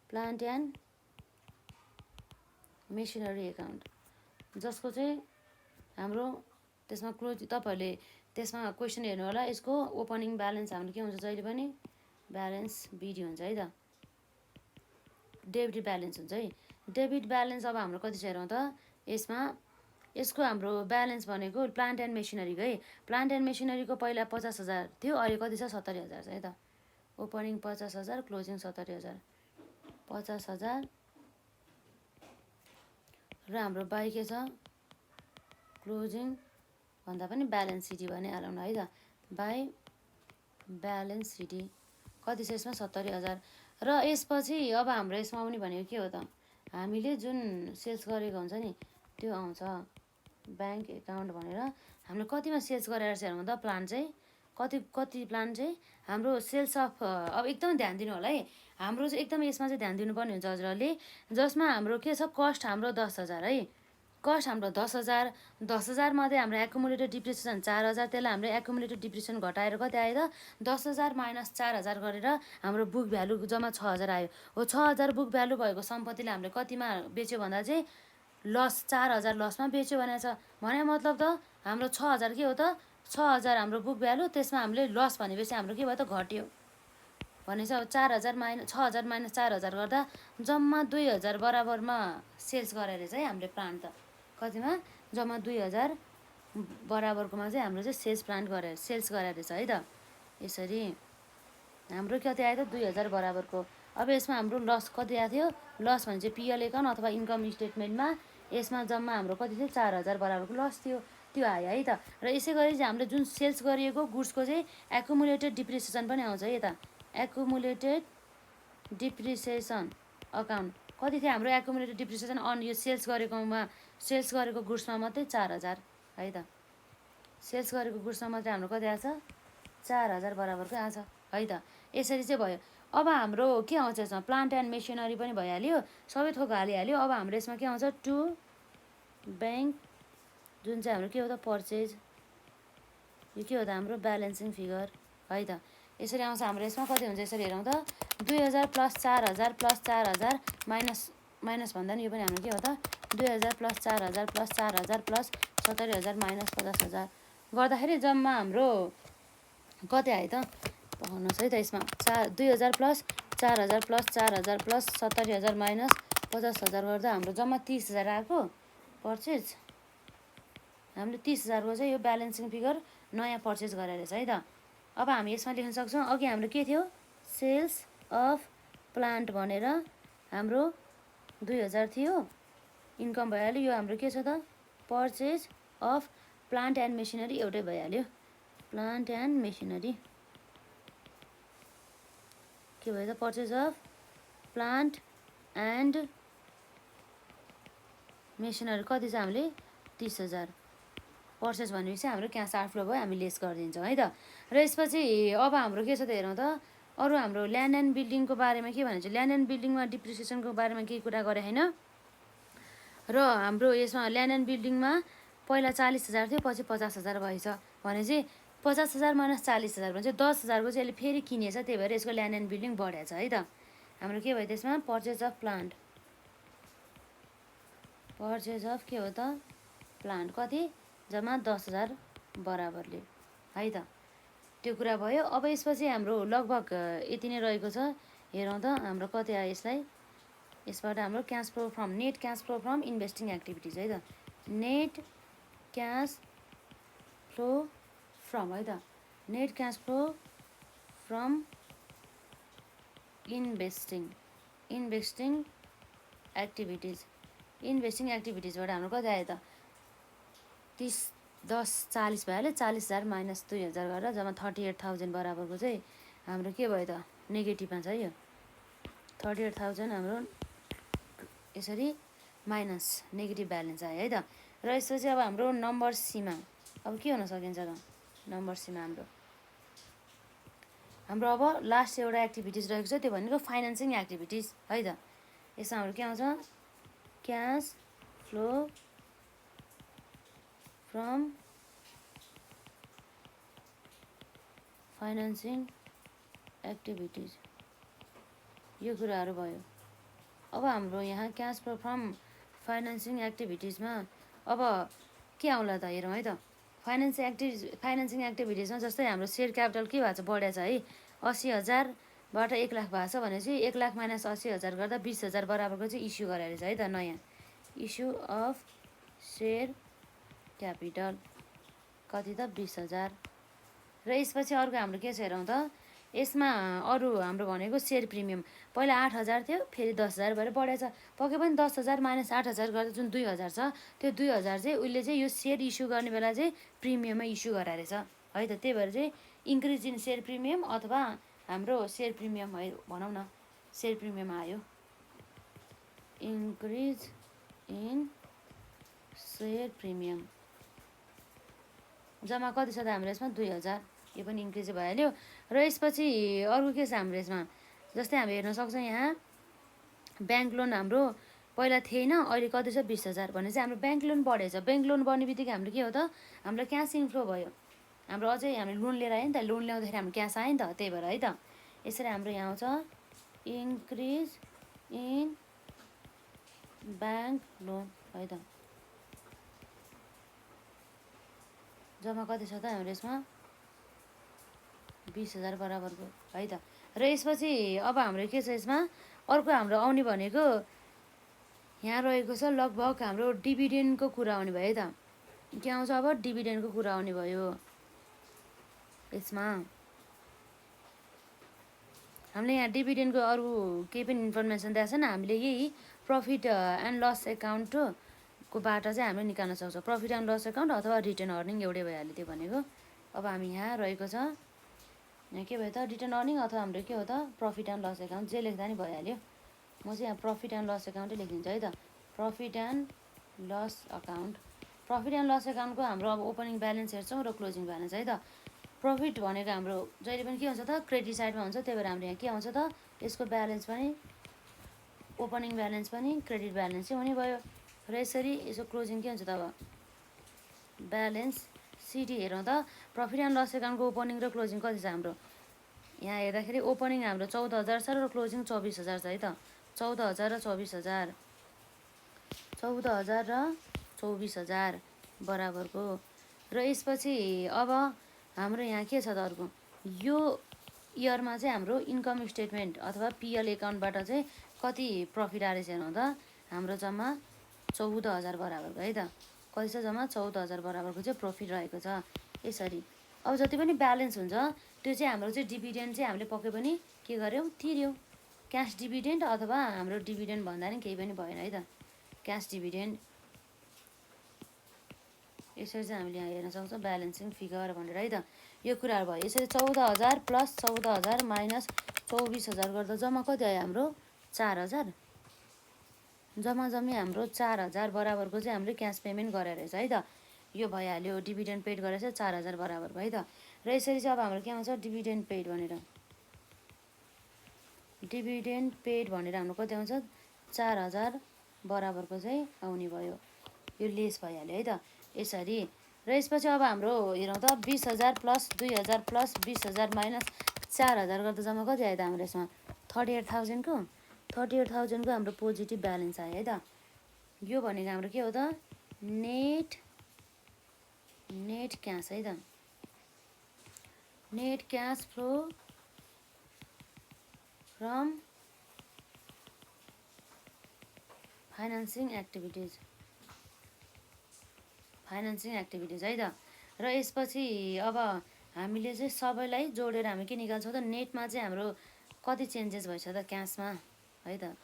प्लान्ट एन्ड मेसिनरी एकाउन्ट जसको चाहिँ हाम्रो त्यसमा क्लोज तपाईँहरूले त्यसमा क्वेसन हेर्नु होला यसको ओपनिङ ब्यालेन्स हाम्रो के हुन्छ जहिले पनि ब्यालेन्स बिडी हुन्छ है त डेबिट ब्यालेन्स हुन्छ है डेबिट ब्यालेन्स अब हाम्रो कति छ हेरौँ त यसमा यसको हाम्रो ब्यालेन्स भनेको प्लान्ट एन्ड मेसिनरीको है प्लान्ट एन्ड मेसिनरीको पहिला 50,000 थियो अहिले कति छ 70,000 छ है त ओपनिङ 50,000 क्लोजिङ 70,000 50,000 र हाम्रो बाई के छ क्लोजिङ भन्दा पनि ब्यालेन्स सिटी भने हालौँ न है त बाई ब्यालेन्स सिटी कति छ यसमा 70,000 र यसपछि अब हाम्रो यसमा आउने भनेको के हो त हामीले जुन सेल्स गरेको हुन्छ नि त्यो आउँछ ब्याङ्क एकाउन्ट भनेर हामीले कतिमा सेल्स गरेर चाहिँ हेरौँ त प्लान चाहिँ कति प्लान चाहिँ हाम्रो सेल्स अफ अब एकदमै ध्यान दिनु होला है हाम्रो चाहिँ एकदमै यसमा चाहिँ ध्यान दिनुपर्ने हुन्छ हजुरहरूले जसमा हाम्रो के छ कस्ट हाम्रो 10,000 है कस्ट हाम्रो 10,000 मध्ये हाम्रो एकुमुलेटेड डिप्रिसिएसन 4,000 त्यसलाई हाम्रो एकुमुलेटेड डिप्रिसिएसन घटाएर कति आयो त 10,000 माइनस 4,000 गरेर हाम्रो बुक भ्यालु जम्मा 6,000 आयो हो 6,000 बुक भ्यालु भएको सम्पत्तिले हामीले कतिमा बेच्यो भन्दा चाहिँ लस 4,000 लसमा बेच्यो भनेको छ भने मतलब त हाम्रो 6,000 के हो त 6,000 हाम्रो बुक भ्यालु त्यसमा हामीले लस भनेपछि हाम्रो के भयो त घट्यो भनेपछि अब 4,000 माइनस 6,000 माइनस 4,000 गर्दा जम्मा 2,000 बराबरमा सेल्स गरेर चाहिँ हामीले प्लान्ट त कतिमा जम्मा 2000 बराबरकोमा चाहिँ हाम्रो चाहिँ सेल्स गराएर रहेछ है त। यसरी हाम्रो कति आयो त 2000 बराबरको। अब यसमा हाम्रो लस कति आएको थियो, लस भने चाहिँ पिएल एकाउन्ट अथवा इन्कम स्टेटमेन्टमा यसमा जम्मा हाम्रो कति थियो 4000 बराबरको लस थियो, त्यो आयो है त। र यसै गरी चाहिँ हामीले जुन सेल्स गरिएको गुड्सको चाहिँ एकुमुलेटेड डिप्रिसिएसन पनि आउँछ है यता। एकुमुलेटेड डिप्रिसिएसन अकाउन्ट कति थियो हाम्रो एकुमुलेटेड डिप्रिसिएसन अन यो सेल्स गरेको गुड्समा मात्रै 4000 है त। सेल्स गरेको गुड्समा मात्रै हाम्रो कति आएछ 4000 बराबरको आएछ है त। यसरी चाहिँ भयो। अब हाम्रो के आउँछ यसमा प्लान्ट एन्ड मेसिनरी पनि भइहाल्यो, सबै थोक हालिहाल्यो। अब हाम्रो यसमा के आउँछ टु ब्याङ्क, जुन चाहिँ हाम्रो के हो त पर्चेज, यो के हो त हाम्रो ब्यालेन्सिङ फिगर है त। यसरी आउँछ हाम्रो यसमा कति हुन्छ यसरी हेरौँ त 2000 प्लस 4000 प्लस 4000 माइनस भन्दा नि यो पनि हाम्रो के हो त 2000 प्लस 4000 प्लस 4000 प्लस 70000 माइनस 50000 गर्दाखेरि जम्मा हाम्रो कति आयो त भन्नुहोस् है त। यसमा 2000 प्लस 4000 प्लस 4000 प्लस 70000 माइनस 50000 गर्दा हाम्रो जम्मा 30000 आएको पर्चेज। हामीले 30000 को चाहिँ यो ब्यालेन्सिङ फिगर नयाँ पर्चेज गरेर रहेछ है त। अब हामी यसमा लेख्न सक्छौँ अघि हाम्रो के थियो सेल्स अफ प्लान्ट भनेर हाम्रो 2000 थियो, इन्कम भइहाल्यो। यो हाम्रो के छ त purchase of plant and machinery एउटै भइहाल्यो, प्लान्ट एन्ड मेसिनरी के भयो त purchase of plant and machinery कति छ हामीले 30000 पर्चेज भनेपछि हाम्रो क्यास आउटफ्लो भयो, हामी लेस गरिदिन्छौँ है त। र यसपछि अब हाम्रो के छ त हेरौँ त अरू हाम्रो ल्यान्ड एन्ड बिल्डिङको बारेमा के भन्छ, ल्यान्ड एन्ड बिल्डिङमा डिप्रिसिएसनको बारेमा केही कुरा गरे होइन। र हाम्रो यसमा ल्यान्ड एन्ड बिल्डिङमा पहिला 40000 थियो, पछि 50000 भएछ भने चाहिँ 50000 माइनस 40000 भने चाहिँ 10000 को चाहिँ यसले फेरि किनेछ, त्यही भएर यसको ल्यान्ड एन्ड बिल्डिङ बढेछ है त। हाम्रो के भयो त्यसमा purchase of plant, purchase of के हो त प्लान्ट कति जम्मा 10000 बराबरले है त, त्यो कुरा भयो। अब यसपछि हाम्रो लगभग यति नै रहेको छ। हेरौँ त हाम्रो कति आयो यसलाई, यसबाट हाम्रो cash flow from net cash flow from investing activities है त, नेट क्यास फ्लो फ्रम है त, net cash flow from investing एक्टिभिटिजबाट हाम्रो कति आयो त 40 भइहाल्यो, 40000 माइनस 2000 गरेर जम्मा 38000 बराबरको चाहिँ हाम्रो के भयो त नेगेटिभमा छ यो 38000 हाम्रो यसरी माइनस नेगेटिभ ब्यालेन्स आयो है त। र यसपछि अब हाम्रो नम्बर सीमा अब के हुन सकिन्छ त नम्बर सीमा हाम्रो अब लास्ट एउटा एक्टिभिटिज रहेको छ, त्यो भनेको फाइनेन्सिङ एक्टिभिटिज है त। यसमा हाम्रो के आउँछ cash flow from financing activities, यो कुराहरू भयो। अब हाम्रो यहाँ क्यास फ्लो फ्रम फाइनेन्सिङ एक्टिभिटिजमा अब के आउला त हेरौँ है त। फाइनेन्सिङ एक्टिभिटिजमा जस्तै हाम्रो सेयर क्यापिटल के भएको छ बढेको छ है, 80000बाट 1 लाख भएको छ भनेपछि 1 लाख माइनस 80000 गर्दा 20000 बराबरको चाहिँ इस्यु गराएर है त नयाँ इस्यु अफ सेयर क्यापिटल कति त 20000। र यसपछि अर्को हाम्रो के छ हेरौँ त, यसमा अरू हाम्रो भनेको सेयर प्रिमियम पहिला 8000 थियो, फेरि 10000 भएर बढेछ, पक्कै पनि 10000 माइनस 8000 गर्दा जुन 2000 छ त्यो 2000 चाहिँ उसले चाहिँ यो सेयर इस्यु गर्ने बेला चाहिँ प्रिमियममा इस्यु गराएर छ है त। त्यही भएर चाहिँ इन्क्रिज इन सेयर प्रिमियम अथवा हाम्रो सेयर प्रिमियम है भनौँ न, सेयर प्रिमियम आयो, इन्क्रिज इन सेयर प्रिमियम जम्मा कति छ त हाम्रो यसमा 2000, यो पनि इन्क्रिज भइहाल्यो। र यसपछि अर्को के छ हाम्रो यसमा जस्तै हामी हेर्न सक्छौँ यहाँ ब्याङ्क लोन हाम्रो पहिला थिएन, अहिले कति छ 20000 भने चाहिँ हाम्रो ब्याङ्क लोन बढेछ। ब्याङ्क लोन बढ्ने बित्तिकै हाम्रो के हो त हाम्रो क्यास इन्फ्लो भयो, हाम्रो अझै हामीले लोन लिएर आयो नि त, लोन ल्याउँदाखेरि हाम्रो क्यास आयो नि त, त्यही भएर है त। यसरी हाम्रो यहाँ आउँछ इन्क्रिज इन ब्याङ्क लोन है त, जम्मा कति छ त हाम्रो यसमा 20000 बराबरको है त। र यसपछि अब हाम्रो के छ यसमा अर्को हाम्रो आउने भनेको यहाँ रहेको छ लगभग हाम्रो डिभिडेन्डको कुरा आउने भयो है त। के आउँछ अब डिभिडेन्डको कुरा आउने भयो। यसमा हामीले यहाँ डिभिडेन्डको अरू केही पनि इन्फर्मेसन दिएको छैन। हामीले यही प्रफिट एन्ड लस एकाउन्टको बाट चाहिँ हामीले निकाल्न सक्छौँ। प्रफिट एन्ड लस एकाउन्ट अथवा रिटर्न अर्निङ एउटै भइहाल्यो त्यो भनेको। अब हामी यहाँ रहेको छ यहाँ के भयो त रिटर्न अर्निङ अथवा हाम्रो के हो त प्रफिट एन्ड लस एकाउन्ट जे लेख्दा नि भइहाल्यो। म चाहिँ यहाँ प्रफिट एन्ड लस एकाउन्टै लेखिदिन्छु है त। Profit and loss account. Profit and loss एकाउन्टको हाम्रो अब ओपनिङ ब्यालेन्स हेर्छौँ र क्लोजिङ ब्यालेन्स है त। प्रफिट भनेको हाम्रो जहिले पनि के हुन्छ त क्रेडिट साइडमा हुन्छ, त्यही भएर हाम्रो यहाँ के आउँछ त यसको ब्यालेन्स पनि ओपनिङ ब्यालेन्स पनि क्रेडिट ब्यालेन्स चाहिँ हुने भयो। र यसरी यसको क्लोजिङ के हुन्छ त अब ब्यालेन्स सिटी हेरौँ त। प्रफिट एन्ड लस एकाउन्टको ओपनिङ र क्लोजिङ कति छ हाम्रो यहाँ हेर्दाखेरि ओपनिङ हाम्रो 14,000 छ र क्लोजिङ 24,000 छ है त। 14,000 र 24,000 14,000 र 24,000 बराबरको। र यसपछि अब हाम्रो यहाँ के छ त अर्को यो इयरमा चाहिँ हाम्रो इन्कम स्टेटमेन्ट अथवा पिएल एकाउन्टबाट चाहिँ कति प्रफिट आएछ हेर्नु त। हाम्रो जम्मा 14,000 बराबरको है त। कति छ जम्मा 14,000 बराबरको चाहिँ प्रफिट रहेको छ। यसरी अब जति पनि ब्यालेन्स हुन्छ त्यो चाहिँ हाम्रो चाहिँ डिभिडेन्ड चाहिँ हामीले पक्कै पनि के गर्यौँ तिर्यौँ। क्यास डिभिडेन्ड अथवा हाम्रो डिभिडेन्ड भन्दा नि केही पनि भएन है त। क्यास डिभिडेन्ड यसरी चाहिँ हामीले यहाँ हेर्न सक्छौँ ब्यालेन्सिङ फिगर भनेर है त। यो कुराहरू भयो। यसरी 14,000 प्लस 14,000 माइनस 24,000 गर्दा जम्मा कति आयो हाम्रो 4,000। जम्मा जम्मी हाम्रो 4,000 बराबरको चाहिँ हामीले क्यास पेमेन्ट गरेर रहेछ है त। यो भइहाल्यो डिभिडेन्ड पेड गरेर 4,000 बराबरको है त। र यसरी चाहिँ अब हाम्रो के आउँछ डिभिडेन्ड पेड भनेर। डिभिडेन्ड पेड भनेर हाम्रो कति आउँछ 4,000 बराबरको चाहिँ आउने भयो। यो लेस भइहाल्यो है त यसरी। र यसपछि अब हाम्रो हेरौँ त 20,000 प्लस 2,000 प्लस 20,000 माइनस 4,000 गर्दा जम्मा कति आयो त हाम्रो यसमा 38,000 को 38,000 को हाम्रो पोजिटिभ ब्यालेन्स आयो है त। यो भनेको हाम्रो के हो त नेट क्यास है त। Net cash flow from financing activities है त। र यसपछि अब हामीले चाहिँ सबैलाई जोडेर हामी के निकाल्छौँ त नेटमा चाहिँ हाम्रो कति चेन्जेस भएछ त क्यासमा है त।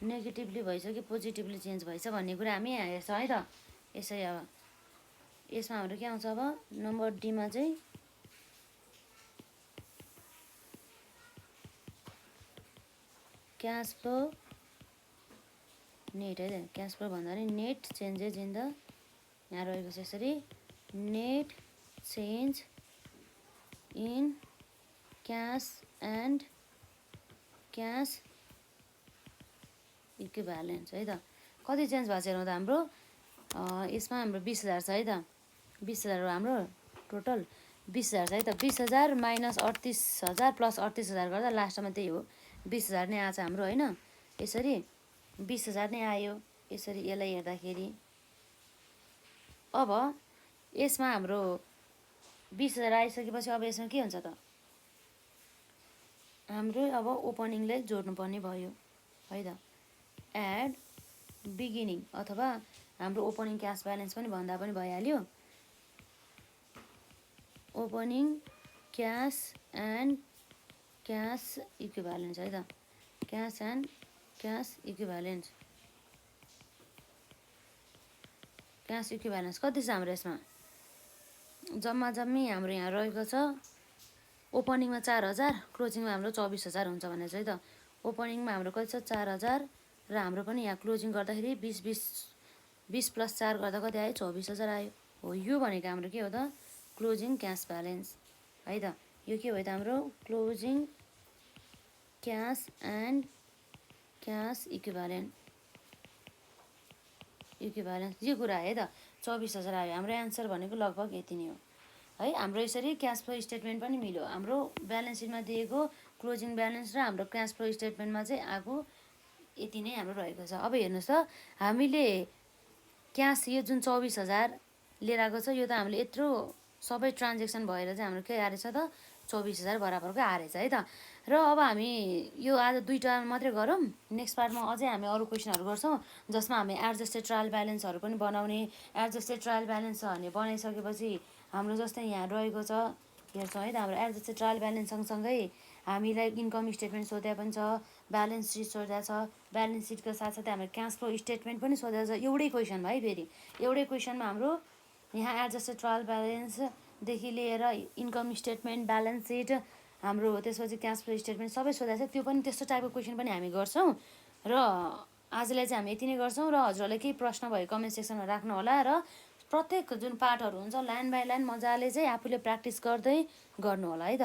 नेगेटिभली भएछ कि पोजिटिभली चेन्ज भएछ भन्ने कुरा हामी यहाँ हेर्छौँ है त। यसै अब यसमा हाम्रो के आउँछ अब नम्बर डीमा चाहिँ क्यास फ्लो नेट है त। क्यास फ्लो भन्दा नि नेट चेन्जेस इन द यहाँ रहेको छ यसरी net change in cash and cash equivalence है त। कति चेन्ज भएको छ हेर्नु त हाम्रो यसमा हाम्रो 20,000 छ है त। 20,000 हो हाम्रो टोटल 20,000 छ है त। 20,000 माइनस 38,000 प्लस 38,000 गर्दा लास्टमा त्यही हो 20,000 नै आएको छ हाम्रो होइन। यसरी 20,000 नै आयो। यसरी यसलाई हेर्दाखेरि अब यसमा हाम्रो 20,000 आइसकेपछि अब यसमा के हुन्छ त हाम्रो अब ओपनिङलाई जोड्नुपर्ने भयो है त। एड बिगिनिङ अथवा हाम्रो ओपनिङ क्यास ब्यालेन्स पनि भन्दा पनि भइहाल्यो। Opening cash and cash equivalence है त। Cash and cash equivalence cash equivalence कति छ हाम्रो यसमा जम्मा जम्मी हाम्रो यहाँ रहेको छ ओपनिङमा 4,000 क्लोजिङमा हाम्रो 24,000 हुन्छ भनेर चाहिँ त। ओपनिङमा हाम्रो कति छ 4,000 र हाम्रो पनि यहाँ क्लोजिङ गर्दाखेरि 20 प्लस 4 गर्दा कति आयो 24,000 आयो हो। यो भनेको हाम्रो के हो त क्लोजिङ क्यास ब्यालेन्स है त। यो के भयो त हाम्रो closing cash and cash equivalence यो कुरा है त। 24,000 आयो। हाम्रो एन्सर भनेको लगभग यति नै हो है। हाम्रो यसरी क्यास फ्लो स्टेटमेन्ट पनि मिल्यो। हाम्रो ब्यालेन्स सिटमा दिएको क्लोजिङ ब्यालेन्स र हाम्रो क्यास फ्लो स्टेटमेन्टमा चाहिँ आएको यति नै हाम्रो रहेको छ। अब हेर्नुहोस् त हामीले क्यास यो जुन 24,000 लिएर आएको छ यो त हामीले यत्रो सबै ट्रान्जेक्सन भएर चाहिँ हाम्रो के आएछ त 24,000 बराबरको आएछ है त। र अब हामी यो आज 2टा मात्रै गरौँ। नेक्स्ट पार्टमा अझै हामी अरू क्वेसनहरू गर्छौँ जसमा हामी एडजस्टेड ट्रायल ब्यालेन्सहरू पनि बनाउने। एडजस्टेड ट्रायल ब्यालेन्स छ भने बनाइसकेपछि हाम्रो जस्तै यहाँ रहेको छ हेर्छौँ है त। हाम्रो एडजस्टेड ट्रायल ब्यालेन्स सँगसँगै हामीलाई इन्कम स्टेटमेन्ट सोधेको पनि छ, ब्यालेन्स सिट सोधेको छ। ब्यालेन्स सिटको साथसाथै हाम्रो क्यास फ्लो स्टेटमेन्ट पनि सोधेको छ एउटै क्वेसनमा है। फेरि एउटै क्वेसनमा हाम्रो यहाँ एडजस्टेड ट्रायल ब्यालेन्सदेखि लिएर इन्कम स्टेटमेन्ट, ब्यालेन्स सिट, हाम्रो त्यसपछि क्यास फ्लो स्टेटमेन्ट सबै सोधेको छ। त्यो पनि त्यस्तो टाइपको क्वेसन पनि हामी गर्छौँ। र आजलाई चाहिँ हामी यति नै गर्छौँ। र हजुरहरूलाई केही प्रश्न भयो कमेन्ट सेक्सनमा राख्नु होला। र प्रत्येक जुन पार्टहरू हुन्छ लाइन बाई लाइन मजाले चाहिँ आफूले प्र्याक्टिस गर्दै गर्नु होला है त।